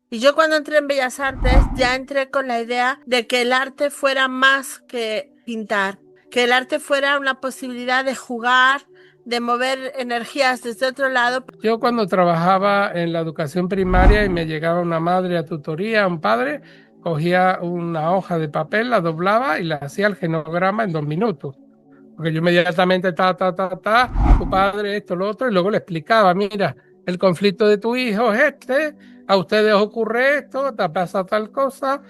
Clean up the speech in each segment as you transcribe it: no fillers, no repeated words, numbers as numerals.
Y yo cuando entré en Bellas Artes ya entré con la idea de que el arte fuera más que pintar, que el arte fuera una posibilidad de jugar, de mover energías desde otro lado. Yo cuando trabajaba en la educación primaria y me llegaba una madre a tutoría, un padre, cogía una hoja de papel, la doblaba y la hacía el genograma en 2 minutos. Porque yo inmediatamente, tu padre, esto, lo otro, y luego le explicaba, mira, el conflicto de tu hijo es este, a ustedes os ocurre esto, te pasa tal cosa,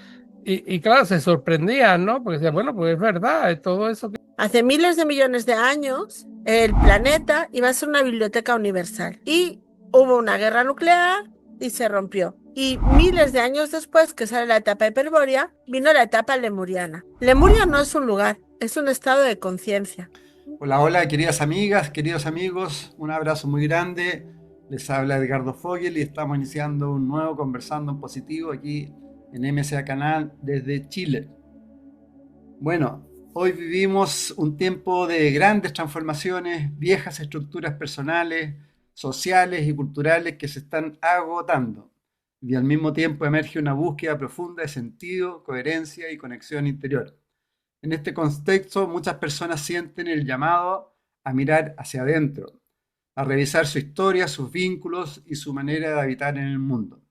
y claro, se sorprendían, ¿no? Porque decían, bueno, pues es verdad, es todo eso que... Hace miles de millones de años, el planeta iba a ser una biblioteca universal y hubo una guerra nuclear y se rompió. Y miles de años después, que sale la etapa hiperbórea, vino la etapa lemuriana. Lemuria no es un lugar, es un estado de conciencia. Hola, hola, queridas amigas, queridos amigos, un abrazo muy grande. Les habla Edgardo Fogel y estamos iniciando un nuevo Conversando en Positivo aquí en MSA Canal desde Chile. Bueno, hoy vivimos un tiempo de grandes transformaciones, viejas estructuras personales, sociales y culturales que se están agotando. Y al mismo tiempo emerge una búsqueda profunda de sentido, coherencia y conexión interior. En este contexto, muchas personas sienten el llamado a mirar hacia adentro, a revisar su historia, sus vínculos y su manera de habitar en el mundo.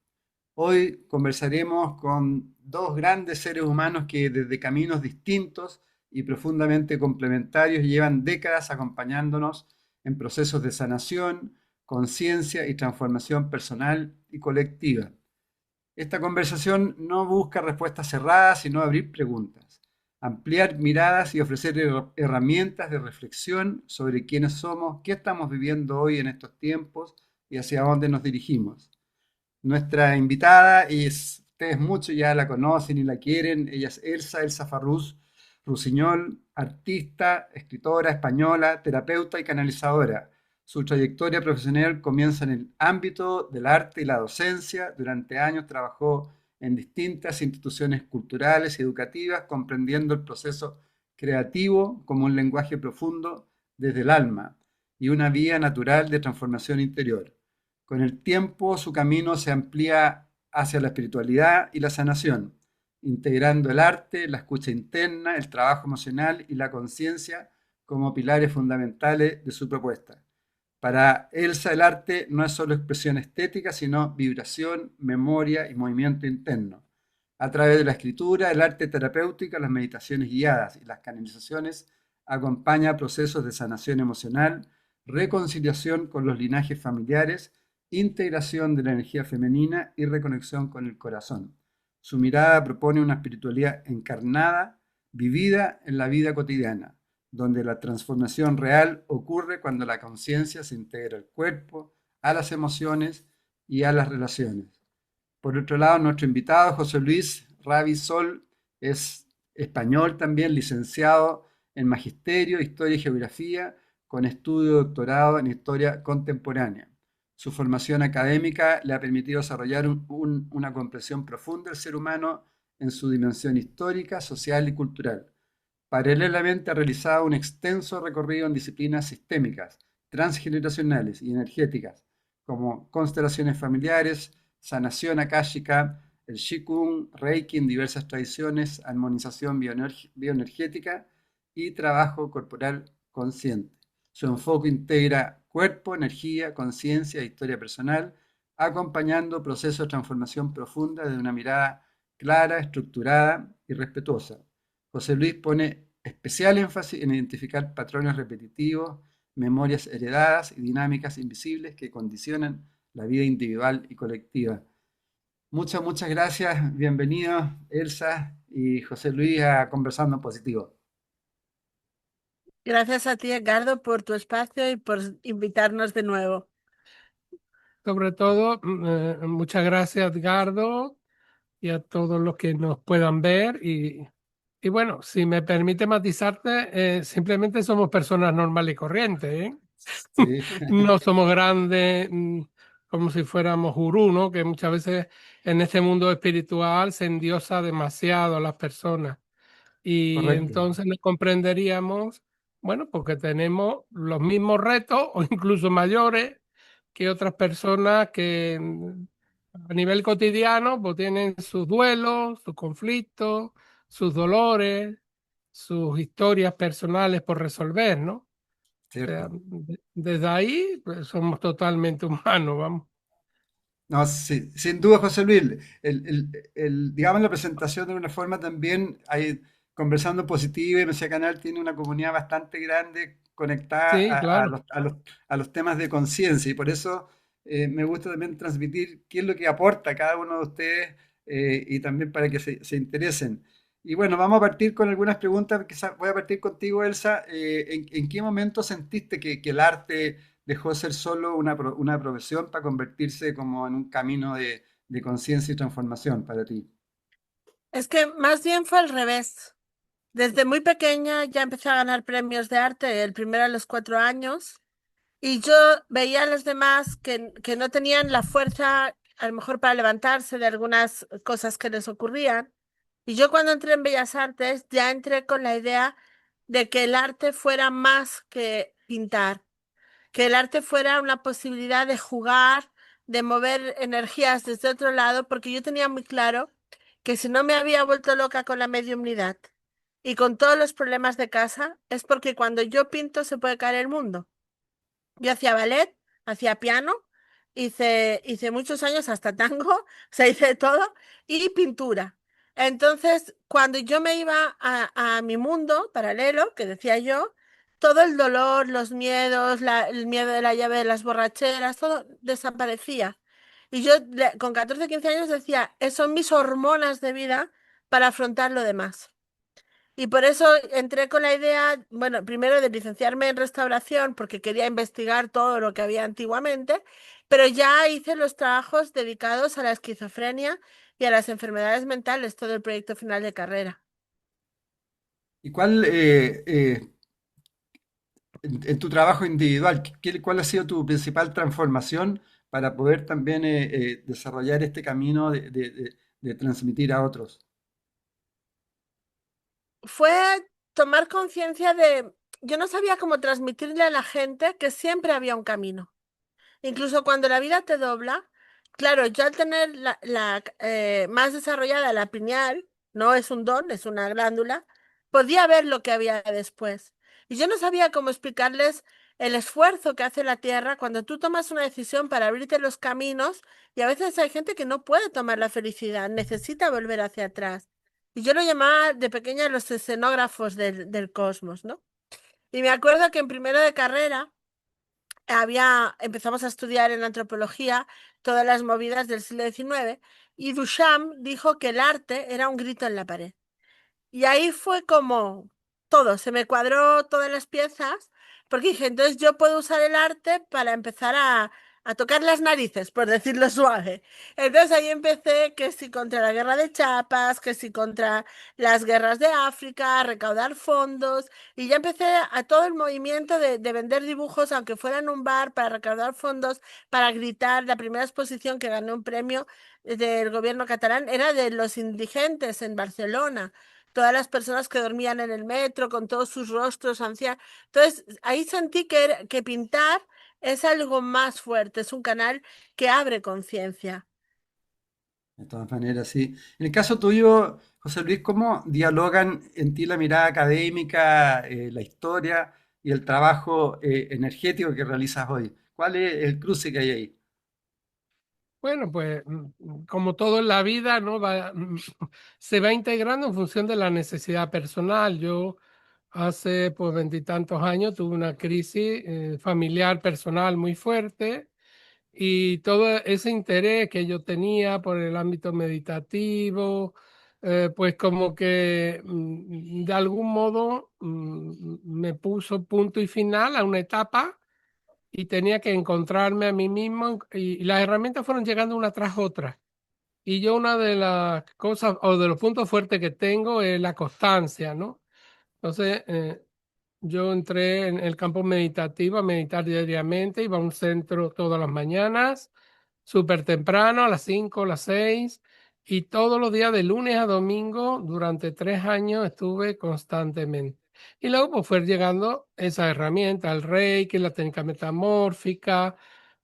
Hoy conversaremos con dos grandes seres humanos que desde caminos distintos y profundamente complementarios llevan décadas acompañándonos en procesos de sanación, conciencia y transformación personal y colectiva. Esta conversación no busca respuestas cerradas, sino abrir preguntas, ampliar miradas y ofrecer herramientas de reflexión sobre quiénes somos, qué estamos viviendo hoy en estos tiempos y hacia dónde nos dirigimos. Nuestra invitada, ustedes muchos ya la conocen y la quieren, ella es Elsa Farrús Rusiñol, artista, escritora española, terapeuta y canalizadora. Su trayectoria profesional comienza en el ámbito del arte y la docencia. Durante años trabajó en distintas instituciones culturales y educativas, comprendiendo el proceso creativo como un lenguaje profundo desde el alma y una vía natural de transformación interior. Con el tiempo, su camino se amplía hacia la espiritualidad y la sanación, integrando el arte, la escucha interna, el trabajo emocional y la conciencia como pilares fundamentales de su propuesta. Para Elsa, el arte no es solo expresión estética, sino vibración, memoria y movimiento interno. A través de la escritura, el arte terapéutica, las meditaciones guiadas y las canalizaciones acompaña procesos de sanación emocional, reconciliación con los linajes familiares, integración de la energía femenina y reconexión con el corazón. Su mirada propone una espiritualidad encarnada, vivida en la vida cotidiana, donde la transformación real ocurre cuando la conciencia se integra al cuerpo, a las emociones y a las relaciones. Por otro lado, nuestro invitado, José Luis Ravi Sol, es español también, licenciado en Magisterio, Historia y Geografía, con estudio de doctorado en Historia Contemporánea. Su formación académica le ha permitido desarrollar una comprensión profunda del ser humano en su dimensión histórica, social y cultural. Paralelamente ha realizado un extenso recorrido en disciplinas sistémicas, transgeneracionales y energéticas, como constelaciones familiares, sanación akáshica, el Qigong, Reiki en diversas tradiciones, armonización bioenergética y trabajo corporal consciente. Su enfoque integra cuerpo, energía, conciencia e historia personal, acompañando procesos de transformación profunda desde una mirada clara, estructurada y respetuosa. José Luis pone especial énfasis en identificar patrones repetitivos, memorias heredadas y dinámicas invisibles que condicionan la vida individual y colectiva. Muchas gracias. Bienvenidos, Elsa y José Luis, a Conversando en Positivo. Gracias a ti, Edgardo, por tu espacio y por invitarnos de nuevo. Sobre todo, muchas gracias, Edgardo, y a todos los que nos puedan ver. Y bueno, si me permite matizarte, simplemente somos personas normales y corrientes, ¿eh? Sí, No somos grandes, como si fuéramos gurú, ¿no? Que muchas veces en este mundo espiritual se endiosa demasiado a las personas. Y correcto. entonces nos comprenderíamos, bueno, porque tenemos los mismos retos o incluso mayores que otras personas que a nivel cotidiano, pues tienen sus duelos, sus conflictos, sus dolores, sus historias personales por resolver, ¿no? O sea, ¿cierto? desde ahí, pues, somos totalmente humanos, vamos. No, sí, sin duda, José Luis. Digamos, la presentación de una forma también, hay, conversando positivo, y Mesía Canal tiene una comunidad bastante grande conectada Sí, claro. a los temas de conciencia y por eso me gusta también transmitir qué es lo que aporta cada uno de ustedes y también para que se interesen. Y bueno, vamos a partir con algunas preguntas. Quizás voy a partir contigo, Elsa. En qué momento sentiste que el arte dejó de ser solo una profesión para convertirse como en un camino de conciencia y transformación para ti? Es que más bien fue al revés. Desde muy pequeña ya empecé a ganar premios de arte, el primero a los 4 años, y yo veía a los demás que no tenían la fuerza, a lo mejor para levantarse de algunas cosas que les ocurrían. Y yo cuando entré en Bellas Artes ya entré con la idea de que el arte fuera más que pintar, que el arte fuera una posibilidad de jugar, de mover energías desde otro lado, porque yo tenía muy claro que si no me había vuelto loca con la mediumnidad y con todos los problemas de casa, es porque cuando yo pinto se puede caer el mundo. Yo hacía ballet, hacía piano, hice muchos años hasta tango, o sea, hice todo, y pintura. Entonces, cuando yo me iba a mi mundo paralelo, que decía yo, todo el dolor, los miedos, el miedo de la llave de las borracheras, todo desaparecía. Y yo con 14 15 años decía, son mis hormonas de vida para afrontar lo demás. Y por eso entré con la idea, bueno, primero de licenciarme en restauración porque quería investigar todo lo que había antiguamente, pero ya hice los trabajos dedicados a la esquizofrenia y a las enfermedades mentales, todo el proyecto final de carrera. ¿Y en tu trabajo individual, cuál ha sido tu principal transformación para poder también desarrollar este camino de transmitir a otros? Fue tomar conciencia de, yo no sabía cómo transmitirle a la gente que siempre había un camino. Incluso cuando la vida te dobla, claro, yo al tener más desarrollada la pineal, no es un don, es una glándula, podía ver lo que había después. Y yo no sabía cómo explicarles el esfuerzo que hace la Tierra cuando tú tomas una decisión para abrirte los caminos y a veces hay gente que no puede tomar la felicidad, necesita volver hacia atrás. Y yo lo llamaba de pequeña los escenógrafos del cosmos, ¿no? Y me acuerdo que en primero de carrera empezamos a estudiar en antropología todas las movidas del siglo XIX y Duchamp dijo que el arte era un grito en la pared. Y ahí fue como todo, se me cuadró todas las piezas, porque dije, entonces yo puedo usar el arte para empezar a tocar las narices, por decirlo suave. Entonces ahí empecé que si contra la guerra de Chiapas, que si contra las guerras de África, a recaudar fondos, y ya empecé a todo el movimiento de vender dibujos, aunque fuera en un bar, para recaudar fondos, para gritar. La primera exposición que ganó un premio del gobierno catalán era de los indigentes en Barcelona, todas las personas que dormían en el metro con todos sus rostros ancianos. Entonces, ahí sentí que pintar es algo más fuerte, es un canal que abre conciencia. De todas maneras, sí. En el caso tuyo, José Luis, ¿cómo dialogan en ti la mirada académica, la historia y el trabajo energético que realizas hoy? ¿Cuál es el cruce que hay ahí? Bueno, pues como todo en la vida, ¿no? Se va integrando en función de la necesidad personal. Yo hace pues veintitantos años tuve una crisis familiar personal muy fuerte y todo ese interés que yo tenía por el ámbito meditativo, pues como que de algún modo me puso punto y final a una etapa y tenía que encontrarme a mí mismo y las herramientas fueron llegando una tras otra. Y yo una de las cosas o de los puntos fuertes que tengo es la constancia, ¿no? Entonces, yo entré en el campo meditativo a meditar diariamente, iba a un centro todas las mañanas, súper temprano, a las 5, a las 6, y todos los días de lunes a domingo, durante 3 años estuve constantemente. Y luego pues fue llegando esa herramienta, el Reiki, la técnica metamórfica,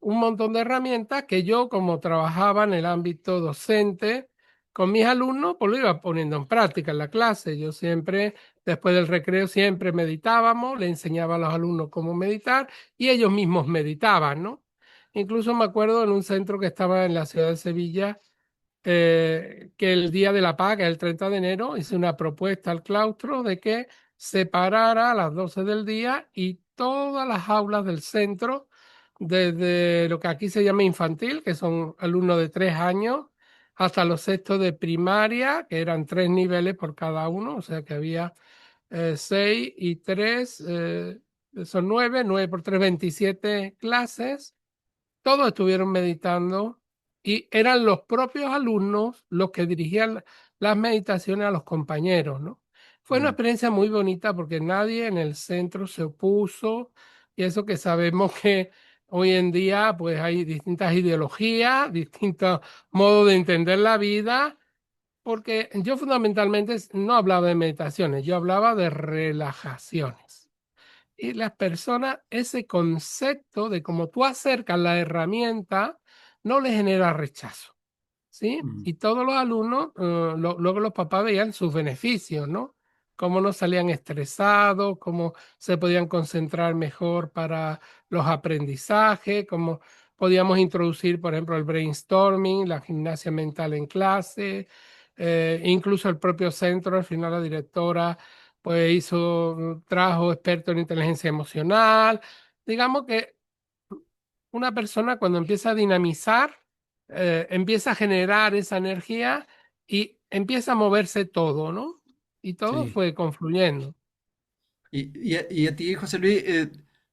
un montón de herramientas que yo, como trabajaba en el ámbito docente, con mis alumnos, pues lo iba poniendo en práctica en la clase. Yo siempre, después del recreo, siempre meditábamos, le enseñaba a los alumnos cómo meditar y ellos mismos meditaban, ¿no? Incluso me acuerdo en un centro que estaba en la ciudad de Sevilla, que el Día de la Paz, que es el 30 de enero, hice una propuesta al claustro de que se parara a las 12 del día y todas las aulas del centro, desde lo que aquí se llama infantil, que son alumnos de 3 años, hasta los sextos de primaria, que eran 3 niveles por cada uno, o sea que había 6 y 3, son 9 por 3, 27 clases. Todos estuvieron meditando y eran los propios alumnos los que dirigían las meditaciones a los compañeros, ¿no? Fue una Mm, experiencia muy bonita porque nadie en el centro se opuso, y eso que sabemos que hoy en día pues hay distintas ideologías, distintos modos de entender la vida, porque yo fundamentalmente no hablaba de meditaciones, yo hablaba de relajaciones. Y las personas, ese concepto de cómo tú acercas la herramienta, no le genera rechazo, ¿sí? mm. Y todos los alumnos, luego los papás veían sus beneficios, ¿no? Cómo no salían estresados, cómo se podían concentrar mejor para los aprendizajes, cómo podíamos introducir, por ejemplo, el brainstorming, la gimnasia mental en clase, incluso el propio centro, al final la directora pues trajo experto en inteligencia emocional. Digamos que una persona cuando empieza a dinamizar, empieza a generar esa energía y empieza a moverse todo, ¿no? Y todo Sí. fue confluyendo. Y a ti, José Luis,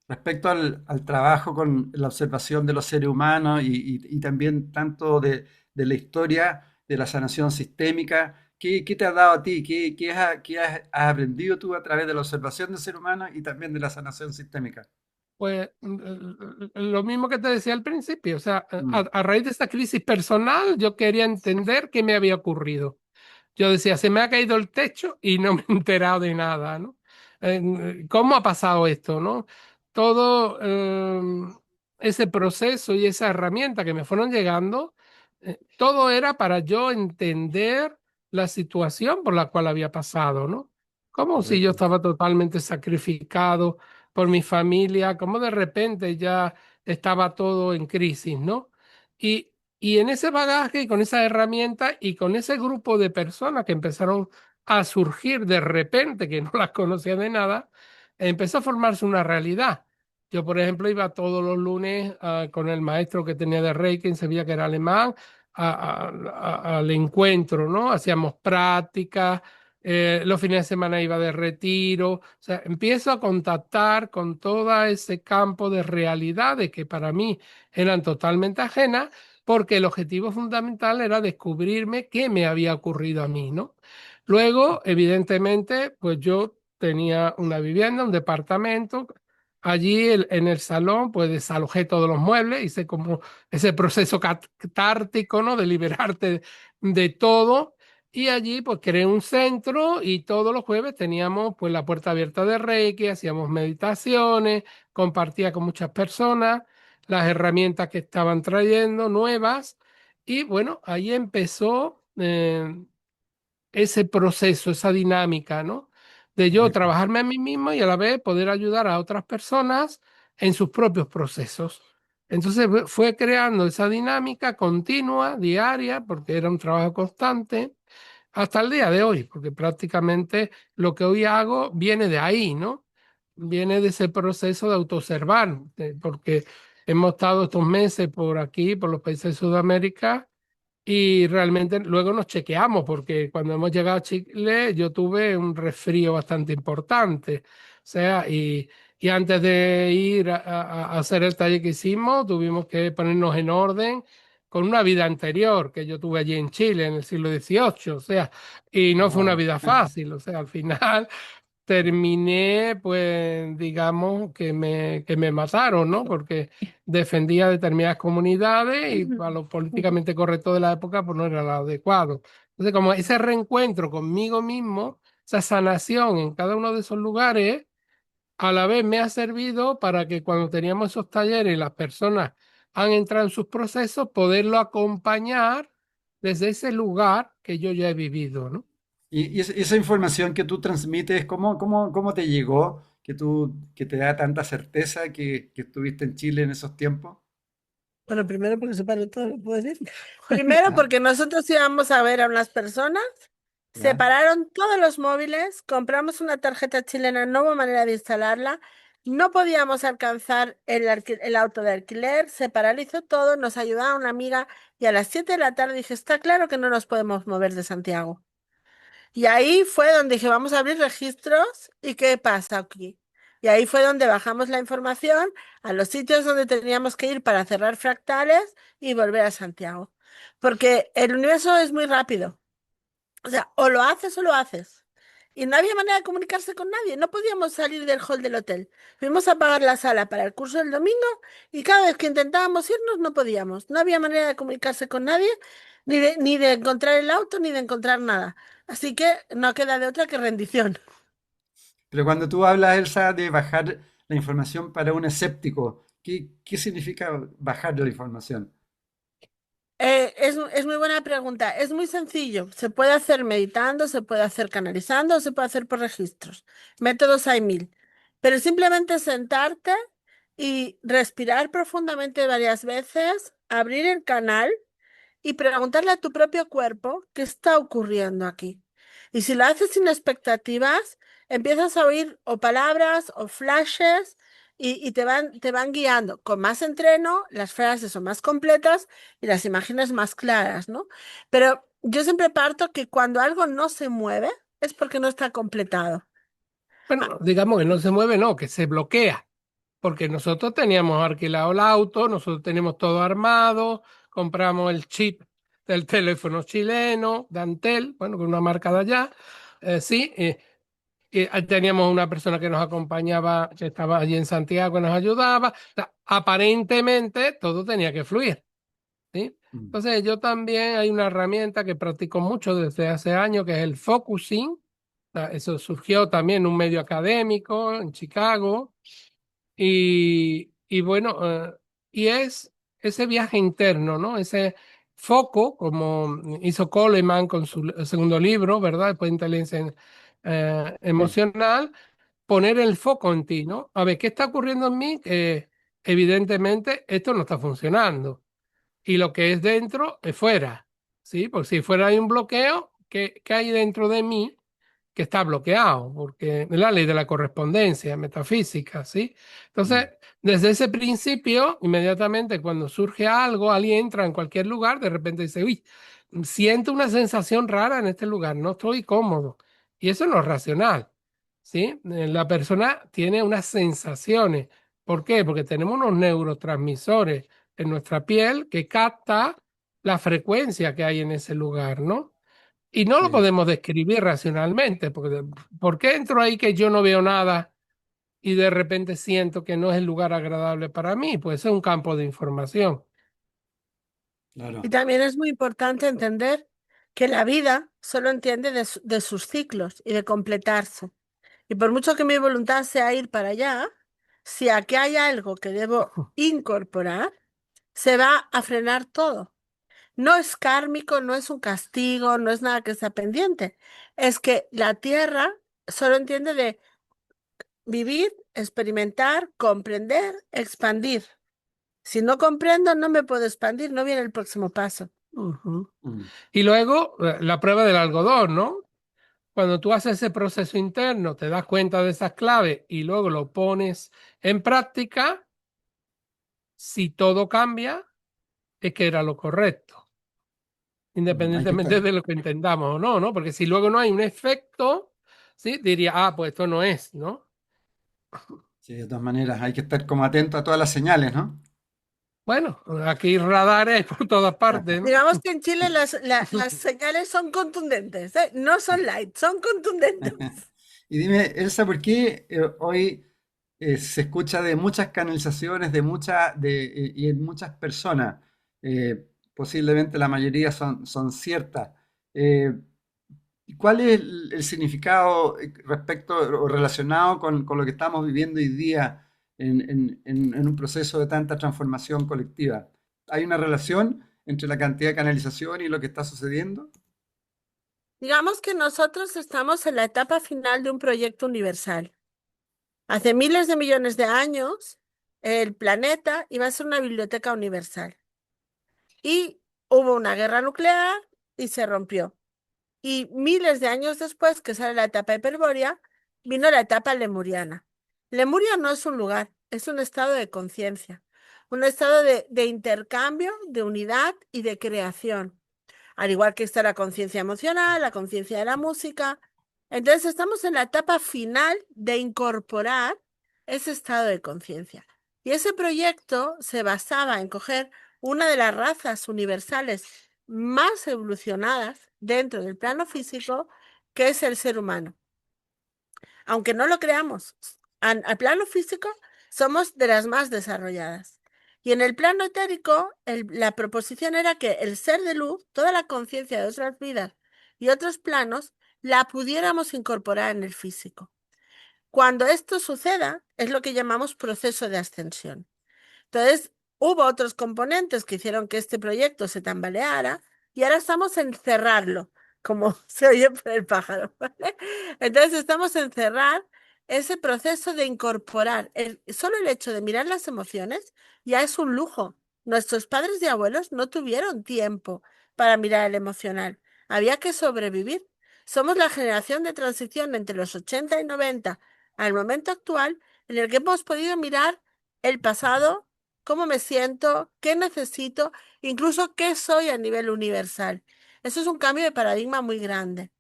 respecto al trabajo con la observación de los seres humanos y también tanto de la historia de la sanación sistémica, ¿qué te ha dado a ti? ¿Qué has aprendido tú a través de la observación del ser humano y también de la sanación sistémica? Pues lo mismo que te decía al principio, o sea, Mm, a raíz de esta crisis personal, yo quería entender qué me había ocurrido. Yo decía, se me ha caído el techo y no me he enterado de nada, ¿no? ¿Cómo ha pasado esto, no? Todo ese proceso y esa herramienta que me fueron llegando, todo era para yo entender la situación por la cual había pasado, ¿no? Como si yo correcto. estaba totalmente sacrificado por mi familia, como de repente ya estaba todo en crisis, ¿no? Y y en ese bagaje y con esa herramienta y con ese grupo de personas que empezaron a surgir de repente, que no las conocía de nada, empezó a formarse una realidad. Yo, por ejemplo, iba todos los lunes con el maestro que tenía de Reiki en Sevilla, que era alemán, al encuentro, ¿no? Hacíamos prácticas, los fines de semana iba de retiro. O sea, empiezo a contactar con todo ese campo de realidades que para mí eran totalmente ajenas, porque el objetivo fundamental era descubrirme qué me había ocurrido a mí, ¿no? Luego, evidentemente, pues yo tenía una vivienda, un departamento. Allí en el salón, pues desalojé todos los muebles, hice como ese proceso catártico, ¿no? De liberarte de todo. Y allí, pues creé un centro y todos los jueves teníamos, pues, la puerta abierta de Reiki, hacíamos meditaciones, compartía con muchas personas las herramientas que estaban trayendo nuevas. Y bueno, ahí empezó ese proceso, esa dinámica, ¿no? De yo Correcto. trabajarme a mí mismo y a la vez poder ayudar a otras personas en sus propios procesos. Entonces fue creando esa dinámica continua, diaria, porque era un trabajo constante, hasta el día de hoy, porque prácticamente lo que hoy hago viene de ahí, ¿no? Viene de ese proceso de autoobservar, porque hemos estado estos meses por aquí, por los países de Sudamérica, y realmente luego nos chequeamos, porque cuando hemos llegado a Chile yo tuve un resfrío bastante importante. O sea, y antes de ir a hacer el taller que hicimos, tuvimos que ponernos en orden con una vida anterior que yo tuve allí en Chile en el siglo XVIII. O sea, y no fue una Wow. vida fácil. O sea, al final terminé, pues, digamos, que me mataron, ¿no? Porque defendía determinadas comunidades y a lo políticamente correcto de la época, pues no era lo adecuado. Entonces, como ese reencuentro conmigo mismo, esa sanación en cada uno de esos lugares, a la vez me ha servido para que cuando teníamos esos talleres, las personas han entrado en sus procesos, poderlo acompañar desde ese lugar que yo ya he vivido, ¿no? Y esa información que tú transmites, ¿cómo te llegó? Que te da tanta certeza que estuviste en Chile en esos tiempos. Bueno, primero porque se paró todo, ¿lo puedo decir? Primero ¿Ya? porque nosotros íbamos a ver a unas personas, ¿Ya? separaron todos los móviles, compramos una tarjeta chilena, no hubo manera de instalarla, no podíamos alcanzar el auto de alquiler, se paralizó todo, nos ayudaba una amiga y a las 7 de la tarde dije, está claro que no nos podemos mover de Santiago. Y ahí fue donde dije, vamos a abrir registros y qué pasa aquí. Y ahí fue donde bajamos la información a los sitios donde teníamos que ir para cerrar fractales y volver a Santiago. Porque el universo es muy rápido. O sea, o lo haces o lo haces. Y no había manera de comunicarse con nadie. No podíamos salir del hall del hotel. Fuimos a pagar la sala para el curso del domingo y cada vez que intentábamos irnos no podíamos. No había manera de comunicarse con nadie, ni de encontrar el auto, ni de encontrar nada. Así que no queda de otra que rendición. Pero cuando tú hablas, Elsa, de bajar la información para un escéptico, ¿qué significa bajar la información? Es muy buena pregunta. Es muy sencillo. Se puede hacer meditando, se puede hacer canalizando, se puede hacer por registros. Métodos hay mil. Pero simplemente sentarte y respirar profundamente varias veces, abrir el canal y preguntarle a tu propio cuerpo qué está ocurriendo aquí. Y si lo haces sin expectativas, empiezas a oír o palabras o flashes y te van guiando. Con más entreno, las frases son más completas y las imágenes más claras, ¿no? Pero yo siempre parto que cuando algo no se mueve es porque no está completado. Ah, Bueno, digamos que no se mueve, no, que se bloquea, porque nosotros teníamos alquilado el auto, nosotros teníamos todo armado, compramos el chip del teléfono chileno, Dantel, bueno, con una marca de allá, sí, teníamos una persona que nos acompañaba, que estaba allí en Santiago, que nos ayudaba. O sea, aparentemente todo tenía que fluir, ¿sí? Mm. Entonces yo también hay una herramienta que practico mucho desde hace años, que es el focusing. O sea, eso surgió también en un medio académico en Chicago. Y bueno, y es ese viaje interno, ¿no? Ese foco, como hizo Coleman con su segundo libro, ¿verdad? Después de inteligencia Sí, emocional, poner el foco en ti, ¿no? A ver, ¿qué está ocurriendo en mí? Que evidentemente esto no está funcionando. Y lo que es dentro es fuera, ¿sí? Porque si fuera hay un bloqueo, ¿qué hay dentro de mí que está bloqueado? Porque es la ley de la correspondencia metafísica, ¿sí? mm, Entonces, desde ese principio, inmediatamente cuando surge algo, alguien entra en cualquier lugar, de repente dice, uy, siento una sensación rara en este lugar, no estoy cómodo. Y eso no es racional, ¿sí? La persona tiene unas sensaciones. ¿Por qué? Porque tenemos unos neurotransmisores en nuestra piel que capta la frecuencia que hay en ese lugar, ¿no? Y no lo sí, podemos describir racionalmente, porque ¿por qué entro ahí que yo no veo nada y de repente siento que no es el lugar agradable para mí? Pues es un campo de información. y claro. también es muy importante entender que la vida solo entiende de sus ciclos y de completarse. Y por mucho que mi voluntad sea ir para allá, si aquí hay algo que debo incorporar, se va a frenar todo. No es kármico, no es un castigo, no es nada que sea pendiente. Es que la tierra solo entiende de vivir, experimentar, comprender, expandir. Si no comprendo, no me puedo expandir, no viene el próximo paso. Ujú. Mm. Y luego la prueba del algodón, ¿no? Cuando tú haces ese proceso interno, te das cuenta de esas claves y luego lo pones en práctica, si todo cambia, es que era lo correcto, Hay que estar, independientemente de lo que entendamos o no, ¿no? Porque si luego no hay un efecto, ¿sí? Diría, ah, pues esto no es, ¿no? sí, de todas maneras, hay que estar como atento a todas las señales, ¿no? Bueno, aquí radares por todas partes, ¿no? Digamos que en Chile las señales son contundentes, ¿eh? No son light, son contundentes. Y dime, Elsa, ¿por qué hoy se escucha de muchas canalizaciones, y en muchas personas? Posiblemente la mayoría son ciertas. Eh, ¿Cuál es el significado respecto o relacionado con lo que estamos viviendo hoy día? en un proceso de tanta transformación colectiva. ¿Hay una relación entre la cantidad de canalización y lo que está sucediendo? Digamos que nosotros estamos en la etapa final de un proyecto universal. Hace miles de millones de años, el planeta iba a ser una biblioteca universal. Y hubo una guerra nuclear y se rompió. Y miles de años después, que sale la etapa hiperbórea, vino la etapa lemuriana. Lemuria no es un lugar, es un estado de conciencia, un estado de intercambio, de unidad y de creación. Al igual que está la conciencia emocional, la conciencia de la música. Entonces estamos en la etapa final de incorporar ese estado de conciencia. Y ese proyecto se basaba en coger una de las razas universales más evolucionadas dentro del plano físico, que es el ser humano. Aunque no lo creamos, al plano físico somos de las más desarrolladas. Y en el plano etérico, la proposición era que el ser de luz, toda la conciencia de otras vidas y otros planos, la pudiéramos incorporar en el físico. Cuando esto suceda, es lo que llamamos proceso de ascensión. Entonces, hubo otros componentes que hicieron que este proyecto se tambaleara y ahora estamos en cerrarlo, como se oye por el pájaro, ¿vale? Entonces, estamos en cerrar ese proceso de incorporar. Solo el hecho de mirar las emociones ya es un lujo. Nuestros padres y abuelos no tuvieron tiempo para mirar el emocional. Había que sobrevivir. Somos la generación de transición entre los 80 y 90 al momento actual en el que hemos podido mirar el pasado, cómo me siento, qué necesito, incluso qué soy a nivel universal. Eso es un cambio de paradigma muy grande.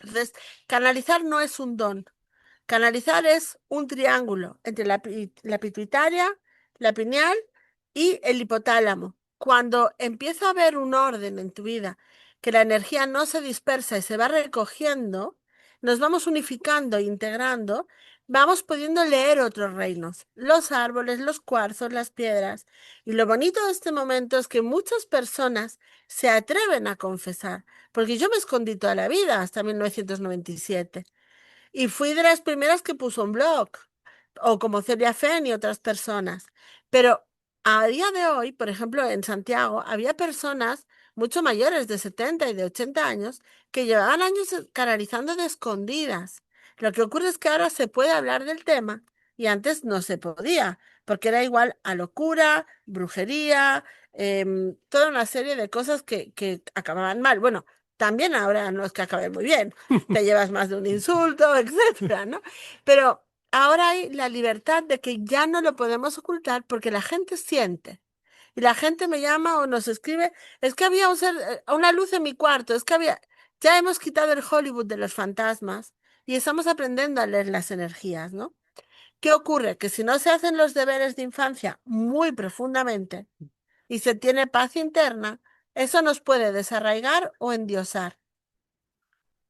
Entonces, canalizar no es un don. Canalizar es un triángulo entre la pituitaria, la pineal y el hipotálamo. Cuando empieza a haber un orden en tu vida, que la energía no se dispersa y se va recogiendo, nos vamos unificando e integrando, vamos pudiendo leer otros reinos, los árboles, los cuarzos, las piedras. Y lo bonito de este momento es que muchas personas se atreven a confesar, porque yo me escondí toda la vida hasta 1997. Y fui de las primeras que puso un blog, o como Celia Fen y otras personas. Pero a día de hoy, por ejemplo, en Santiago, había personas mucho mayores, de 70 y de 80 años, que llevaban años canalizando de escondidas. Lo que ocurre es que ahora se puede hablar del tema y antes no se podía, porque era igual a locura, brujería, toda una serie de cosas que acababan mal. Bueno, también ahora no es que acabe muy bien, te llevas más de un insulto, etcétera, ¿no? Pero ahora hay la libertad de que ya no lo podemos ocultar porque la gente siente. Y la gente me llama o nos escribe, es que había una luz en mi cuarto, es que había... Ya hemos quitado el Hollywood de los fantasmas y estamos aprendiendo a leer las energías, ¿no? ¿Qué ocurre? Que si no se hacen los deberes de infancia muy profundamente y se tiene paz interna, eso nos puede desarraigar o endiosar.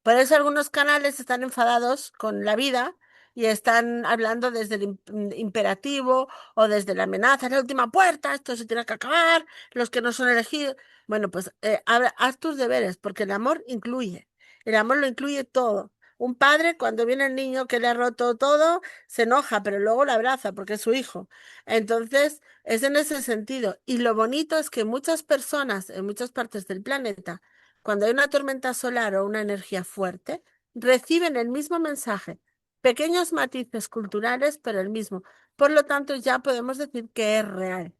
Por eso algunos canales están enfadados con la vida y están hablando desde el imperativo o desde la amenaza, la última puerta, esto se tiene que acabar, los que no son elegidos. Bueno, pues haz tus deberes, porque el amor incluye. El amor lo incluye todo. Un padre, cuando viene el niño que le ha roto todo, se enoja, pero luego lo abraza porque es su hijo. Entonces, es en ese sentido. Y lo bonito es que muchas personas en muchas partes del planeta, cuando hay una tormenta solar o una energía fuerte, reciben el mismo mensaje, pequeños matices culturales, pero el mismo. Por lo tanto, ya podemos decir que es real,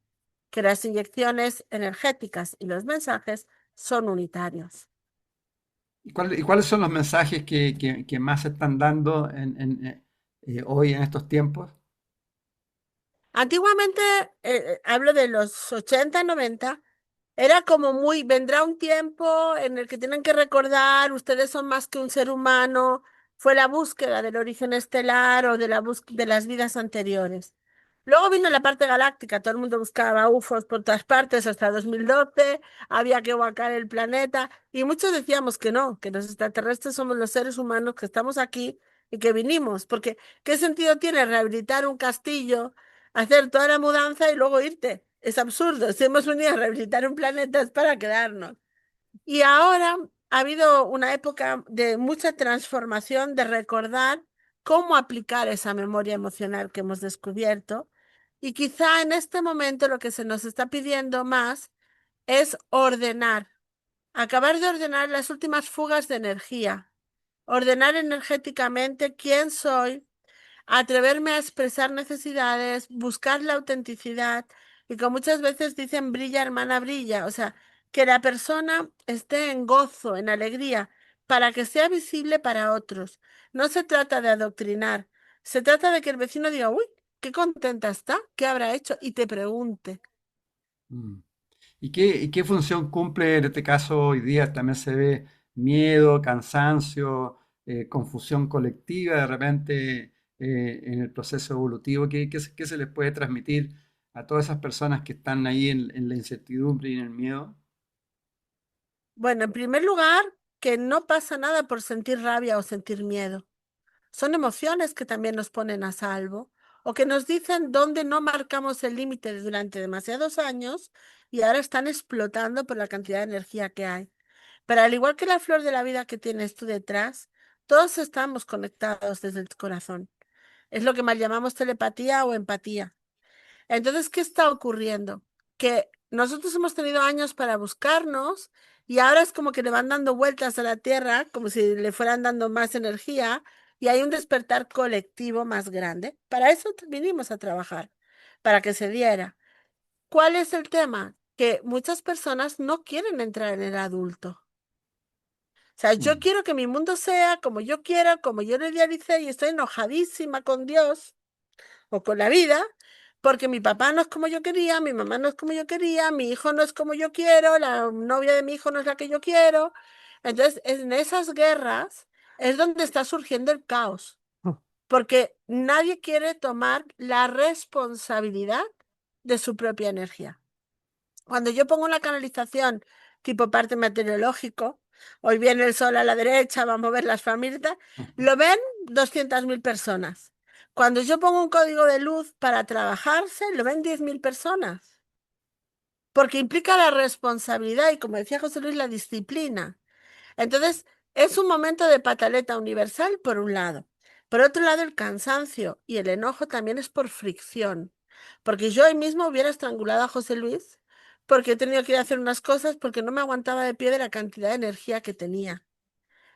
que las inyecciones energéticas y los mensajes son unitarios. Y cuáles son los mensajes que más se están dando hoy en estos tiempos? Antiguamente, hablo de los 80, 90, era como muy, vendrá un tiempo en el que tienen que recordar, ustedes son más que un ser humano, fue la búsqueda del origen estelar o de las vidas anteriores. Luego vino la parte galáctica, todo el mundo buscaba UFOs por todas partes hasta 2012, había que evacuar el planeta y muchos decíamos que no, que los extraterrestres somos los seres humanos que estamos aquí y que vinimos, porque ¿qué sentido tiene rehabilitar un castillo, hacer toda la mudanza y luego irte? Es absurdo. Si hemos venido a rehabilitar un planeta es para quedarnos. Y ahora ha habido una época de mucha transformación, de recordar cómo aplicar esa memoria emocional que hemos descubierto. Y quizá en este momento lo que se nos está pidiendo más es ordenar, acabar de ordenar las últimas fugas de energía, ordenar energéticamente quién soy, atreverme a expresar necesidades, buscar la autenticidad y como muchas veces dicen, brilla hermana, brilla, o sea, que la persona esté en gozo, en alegría, para que sea visible para otros. No se trata de adoctrinar, se trata de que el vecino diga, uy, qué contenta está, qué habrá hecho, y te pregunte. Mm. ¿Y qué función cumple en este caso hoy día? También se ve miedo, cansancio, confusión colectiva de repente en el proceso evolutivo. ¿Qué se les puede transmitir a todas esas personas que están ahí en la incertidumbre y en el miedo? Bueno, en primer lugar, que no pasa nada por sentir rabia o sentir miedo. Son emociones que también nos ponen a salvo o que nos dicen dónde no marcamos el límite durante demasiados años y ahora están explotando por la cantidad de energía que hay. Pero al igual que la flor de la vida que tienes tú detrás, todos estamos conectados desde el corazón. Es lo que mal llamamos telepatía o empatía. Entonces, ¿qué está ocurriendo? Que nosotros hemos tenido años para buscarnos y ahora es como que le van dando vueltas a la Tierra, como si le fueran dando más energía y hay un despertar colectivo más grande. Para eso vinimos a trabajar, para que se diera. ¿Cuál es el tema? Que muchas personas no quieren entrar en el adulto. O sea, yo Mm, quiero que mi mundo sea como yo quiera, como yo lo idealicé y estoy enojadísima con Dios o con la vida, porque mi papá no es como yo quería, mi mamá no es como yo quería, mi hijo no es como yo quiero, la novia de mi hijo no es la que yo quiero. Entonces, en esas guerras es donde está surgiendo el caos, porque nadie quiere tomar la responsabilidad de su propia energía. Cuando yo pongo una canalización tipo parte meteorológico, hoy viene el sol a la derecha, vamos a ver las familias, lo ven 200.000 personas. Cuando yo pongo un código de luz para trabajarse, lo ven 10.000 personas. Porque implica la responsabilidad y, como decía José Luis, la disciplina. Entonces, es un momento de pataleta universal por un lado. Por otro lado, el cansancio y el enojo también es por fricción. Porque yo hoy mismo hubiera estrangulado a José Luis porque he tenido que ir a hacer unas cosas porque no me aguantaba de pie de la cantidad de energía que tenía.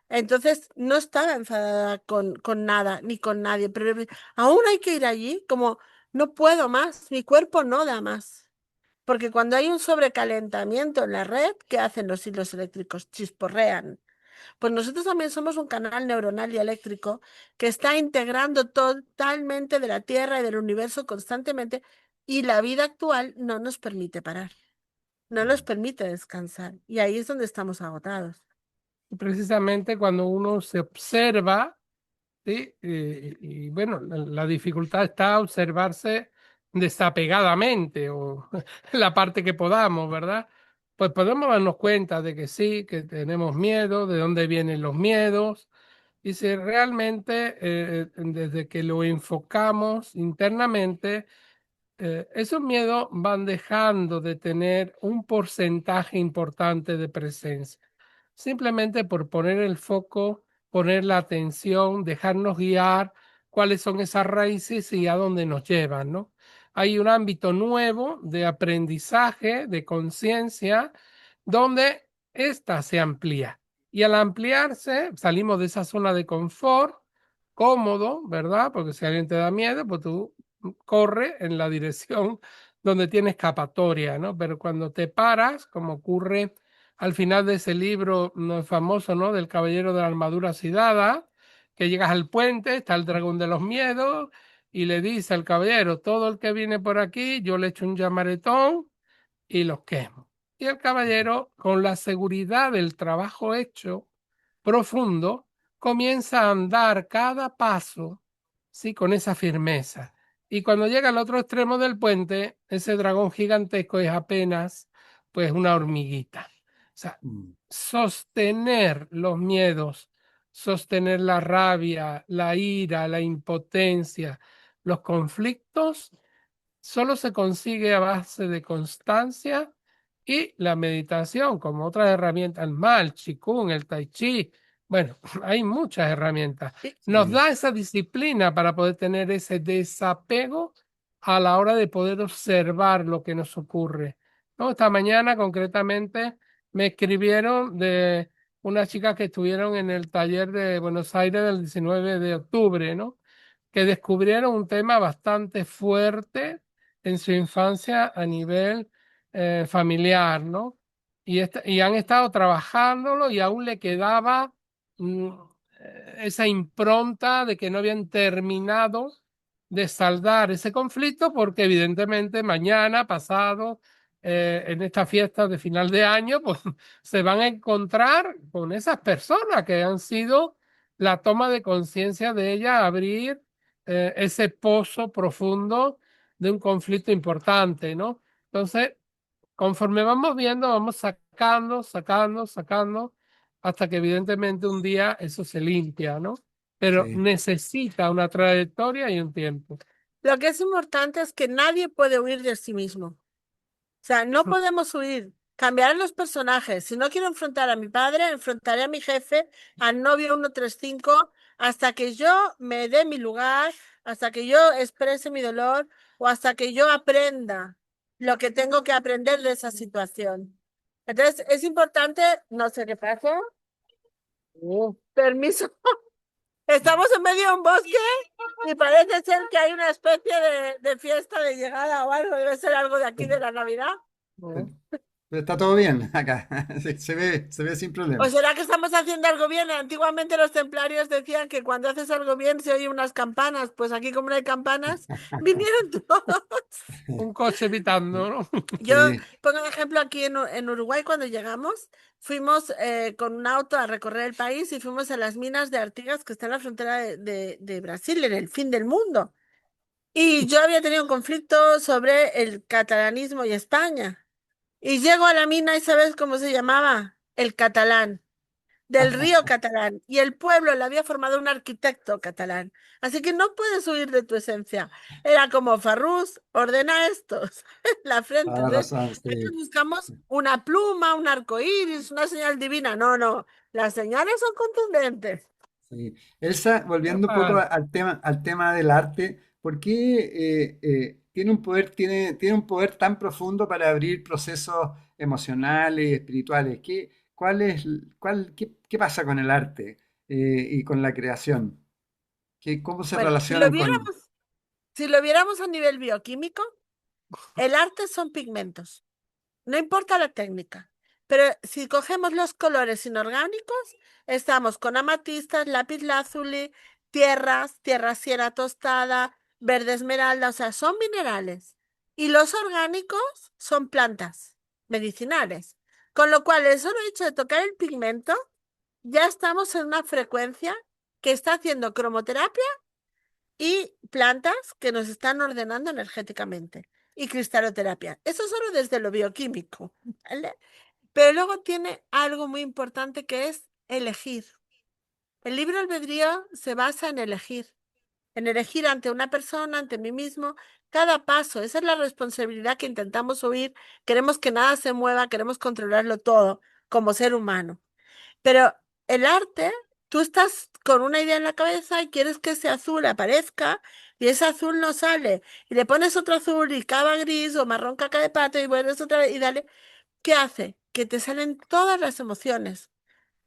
Entonces, no estaba enfadada con nada ni con nadie, pero aún hay que ir allí como no puedo más, mi cuerpo no da más. Porque cuando hay un sobrecalentamiento en la red, ¿qué hacen los hilos eléctricos? Chisporrean. Pues nosotros también somos un canal neuronal y eléctrico que está integrando totalmente de la Tierra y del universo constantemente y la vida actual no nos permite parar, no nos mm, permite descansar y ahí es donde estamos agotados. Precisamente cuando uno se observa, ¿sí? Y bueno, la dificultad está observarse desapegadamente o la parte que podamos, ¿verdad? Pues podemos darnos cuenta de que sí, que tenemos miedo, de dónde vienen los miedos, y si realmente desde que lo enfocamos internamente, esos miedos van dejando de tener un porcentaje importante de presencia, simplemente por poner el foco, poner la atención, dejarnos guiar cuáles son esas raíces y a dónde nos llevan, ¿no? Hay un ámbito nuevo de aprendizaje, de conciencia, donde ésta se amplía. Y al ampliarse, salimos de esa zona de confort, cómodo, ¿verdad? Porque si alguien te da miedo, pues tú corre en la dirección donde tiene escapatoria, ¿no? Pero cuando te paras, como ocurre al final de ese libro no famoso, ¿no? Del Caballero de la Armadura Oxidada, que llegas al puente, está el dragón de los miedos y le dice al caballero, todo el que viene por aquí, yo le echo un llamaretón y los quemo. Y el caballero, con la seguridad del trabajo hecho profundo, comienza a andar cada paso, sí, con esa firmeza. Y cuando llega al otro extremo del puente, ese dragón gigantesco es apenas, pues, una hormiguita. O sea, mm, sostener los miedos, sostener la rabia, la ira, la impotencia, los conflictos, solo se consigue a base de constancia y la meditación, como otras herramientas, el mal, el qigong, el tai chi, Bueno, hay muchas herramientas. Y- Nos Sí, da esa disciplina para poder tener ese desapego a la hora de poder observar lo que nos ocurre. ¿No? Esta mañana concretamente me escribieron de unas chicas que estuvieron en el taller de Buenos Aires del 19 de octubre, ¿no? Que descubrieron un tema bastante fuerte en su infancia a nivel familiar, ¿no? Y han estado trabajándolo y aún le quedaba mm, esa impronta de que no habían terminado de saldar ese conflicto porque evidentemente mañana, pasado, en esta fiesta de final de año, pues se van a encontrar con esas personas que han sido la toma de conciencia de ella, abrir ese pozo profundo de un conflicto importante, ¿no? Entonces, conforme vamos viendo, vamos sacando, hasta que evidentemente un día eso se limpia, ¿no? Pero sí, necesita una trayectoria y un tiempo. Lo que es importante es que nadie puede huir de sí mismo. O sea, no podemos huir. Cambiar los personajes. Si no quiero enfrentar a mi padre, enfrentaré a mi jefe, al novio 135, hasta que yo me dé mi lugar, hasta que yo exprese mi dolor o hasta que yo aprenda lo que tengo que aprender de esa situación. Entonces, es importante, no sé qué pasa. Permiso. Estamos en medio de un bosque y parece ser que hay una especie de fiesta de llegada o algo. Debe ser algo de aquí de la Navidad. pero está todo bien acá, se ve sin ¿O problema. será que estamos haciendo algo bien? Antiguamente los templarios decían que cuando haces algo bien se oyen unas campanas. Pues aquí, como no hay campanas, vinieron todos. Un coche evitando, ¿no? Yo Sí, pongo un ejemplo aquí en Uruguay cuando llegamos. Fuimos con un auto a recorrer el país y fuimos a las minas de Artigas que están en la frontera de Brasil, en el fin del mundo. Y yo había tenido un conflicto sobre el catalanismo y España. Y llego a la mina y ¿sabes cómo se llamaba? El catalán, del río catalán. Y el pueblo lo había formado un arquitecto catalán. Así que no puedes huir de tu esencia. Era como Farrús, ordena estos, la frente. toda la Entonces, razón, a veces sí. buscamos una pluma, un arco iris, una señal divina. No, no. Las señales son contundentes. Sí. Elsa, volviendo un poco Capaz. al tema del arte, ¿por qué tiene un poder, tiene un poder tan profundo para abrir procesos emocionales, espirituales? Cuál es, qué pasa con el arte y con la creación? ¿Cómo se Bueno, si lo relacionan con... viéramos, si lo viéramos a nivel bioquímico, el arte son pigmentos. No importa la técnica, pero si cogemos los colores inorgánicos, estamos con amatistas, lapislázuli, tierra siena tostada, verde esmeralda, o sea, son minerales. Y los orgánicos son plantas medicinales. Con lo cual, el solo hecho de tocar el pigmento, ya estamos en una frecuencia que está haciendo cromoterapia y plantas que nos están ordenando energéticamente y cristaloterapia. Eso solo desde lo bioquímico, ¿vale? Pero luego tiene algo muy importante que es elegir. El libre albedrío se basa en elegir ante una persona, ante mí mismo, cada paso. Esa es la responsabilidad que intentamos huir. Queremos que nada se mueva, queremos controlarlo todo como ser humano. Pero el arte, tú estás con una idea en la cabeza y quieres que ese azul aparezca y ese azul no sale. Y le pones otro azul y cava gris o marrón caca de pato y vuelves otra vez y dale. ¿Qué hace? Que te salen todas las emociones.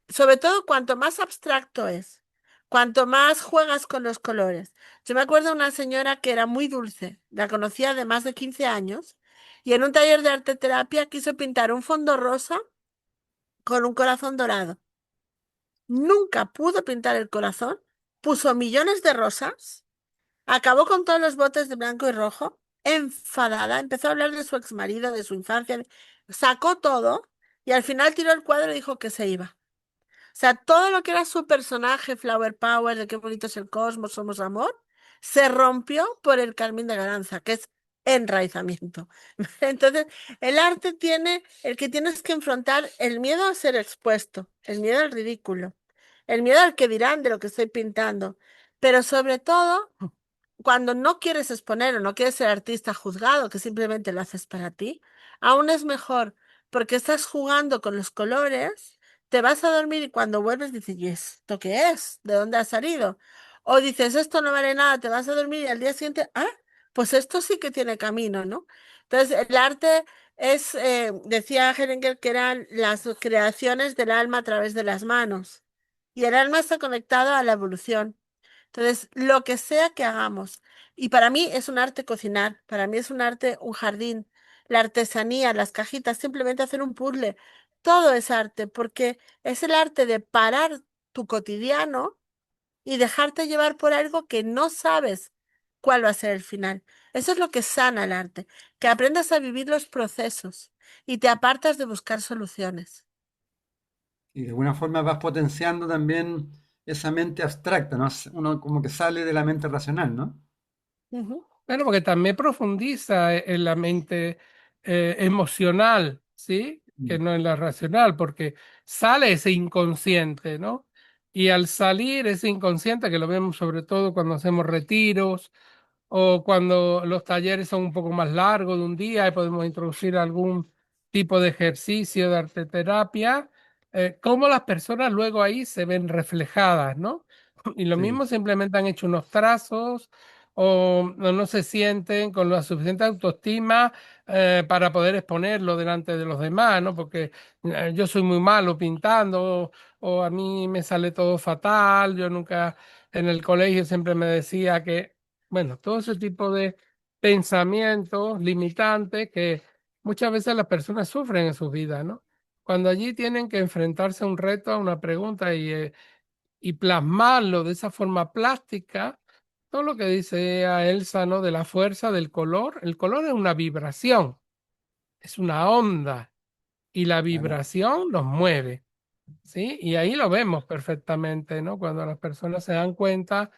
Sobre todo cuanto más abstracto es, cuanto más juegas con los colores. Yo me acuerdo de una señora que era muy dulce, la conocía de más de 15 años y en un taller de arte terapia quiso pintar un fondo rosa con un corazón dorado. Nunca pudo pintar el corazón, puso millones de rosas, acabó con todos los botes de blanco y rojo, enfadada, empezó a hablar de su exmarido, de su infancia, sacó todo y al final tiró el cuadro y dijo que se iba. O sea, todo lo que era su personaje, Flower Power, de qué bonito es el cosmos, somos amor, se rompió por el carmín de Galanza, que es enraizamiento. Entonces, el arte tiene, el que tienes que enfrentar el miedo a ser expuesto, el miedo al ridículo, el miedo al que dirán de lo que estoy pintando, pero sobre todo, cuando no quieres exponer o no quieres ser artista juzgado, que simplemente lo haces para ti, aún es mejor, porque estás jugando con los colores, te vas a dormir y cuando vuelves dices, ¿y esto qué es? ¿De dónde ha salido? O dices, esto no vale nada, te vas a dormir y al día siguiente, ah, pues esto sí que tiene camino, ¿no? Entonces, el arte es, decía Herenger, que eran las creaciones del alma a través de las manos. Y el alma está conectado a la evolución. Entonces, lo que sea que hagamos. Y para mí es un arte cocinar, para mí es un arte un jardín, la artesanía, las cajitas, simplemente hacer un puzzle. Todo es arte, porque es el arte de parar tu cotidiano y dejarte llevar por algo que no sabes cuál va a ser el final. Eso es lo que sana el arte, que aprendas a vivir los procesos y te apartas de buscar soluciones. Y de alguna forma vas potenciando también esa mente abstracta, ¿no? Uno como que sale de la mente racional, ¿no? Ujú, Bueno, porque también profundiza en la mente emocional, ¿sí? Que Mm. no en la racional, porque sale ese inconsciente, ¿no? Y al salir ese inconsciente, que lo vemos sobre todo cuando hacemos retiros o cuando los talleres son un poco más largos de un día y podemos introducir algún tipo de ejercicio de arteterapia, cómo las personas luego ahí se ven reflejadas, ¿no? Y lo Sí. mismo simplemente han hecho unos trazos o no se sienten con la suficiente autoestima para poder exponerlo delante de los demás, ¿no? Porque yo soy muy malo pintando o a mí me sale todo fatal, yo nunca en el colegio siempre me decía que, bueno, todo ese tipo de pensamientos limitantes que muchas veces las personas sufren en sus vidas, ¿no? Cuando allí tienen que enfrentarse a un reto, a una pregunta y plasmarlo de esa forma plástica, todo lo que dice a Elsa, ¿no? De la fuerza del color. El color es una vibración, es una onda y la Claro. vibración nos mueve, ¿sí? Y ahí lo vemos perfectamente, ¿no? Cuando las personas se dan cuenta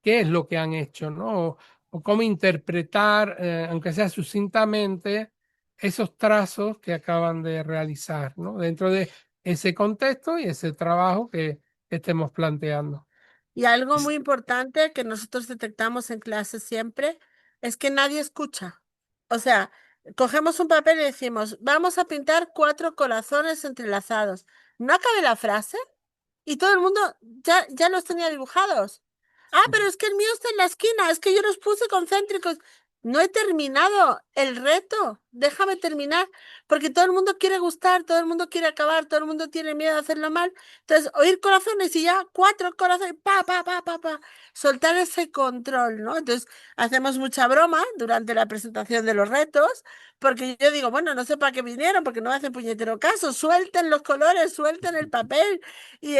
qué es lo que han hecho, ¿no? O cómo interpretar, aunque sea sucintamente, esos trazos que acaban de realizar, ¿no? Dentro de ese contexto y ese trabajo que estemos planteando. y algo muy importante que nosotros detectamos en clase siempre es que nadie escucha. O sea, cogemos un papel y decimos, vamos a pintar 4 corazones entrelazados. No acabe la frase y todo el mundo ya los tenía dibujados. Ah, pero es que el mío está en la esquina, es que yo los puse concéntricos. No he terminado el reto, déjame terminar, porque todo el mundo quiere gustar, todo el mundo quiere acabar, todo el mundo tiene miedo de hacerlo mal. Entonces, oír corazones y ya 4 corazones, pa, pa, pa, pa, pa, soltar ese control, ¿no? Entonces, hacemos mucha broma durante la presentación de los retos, porque yo digo, bueno, no sé para qué vinieron, porque no me hacen puñetero caso, suelten los colores, suelten el papel, y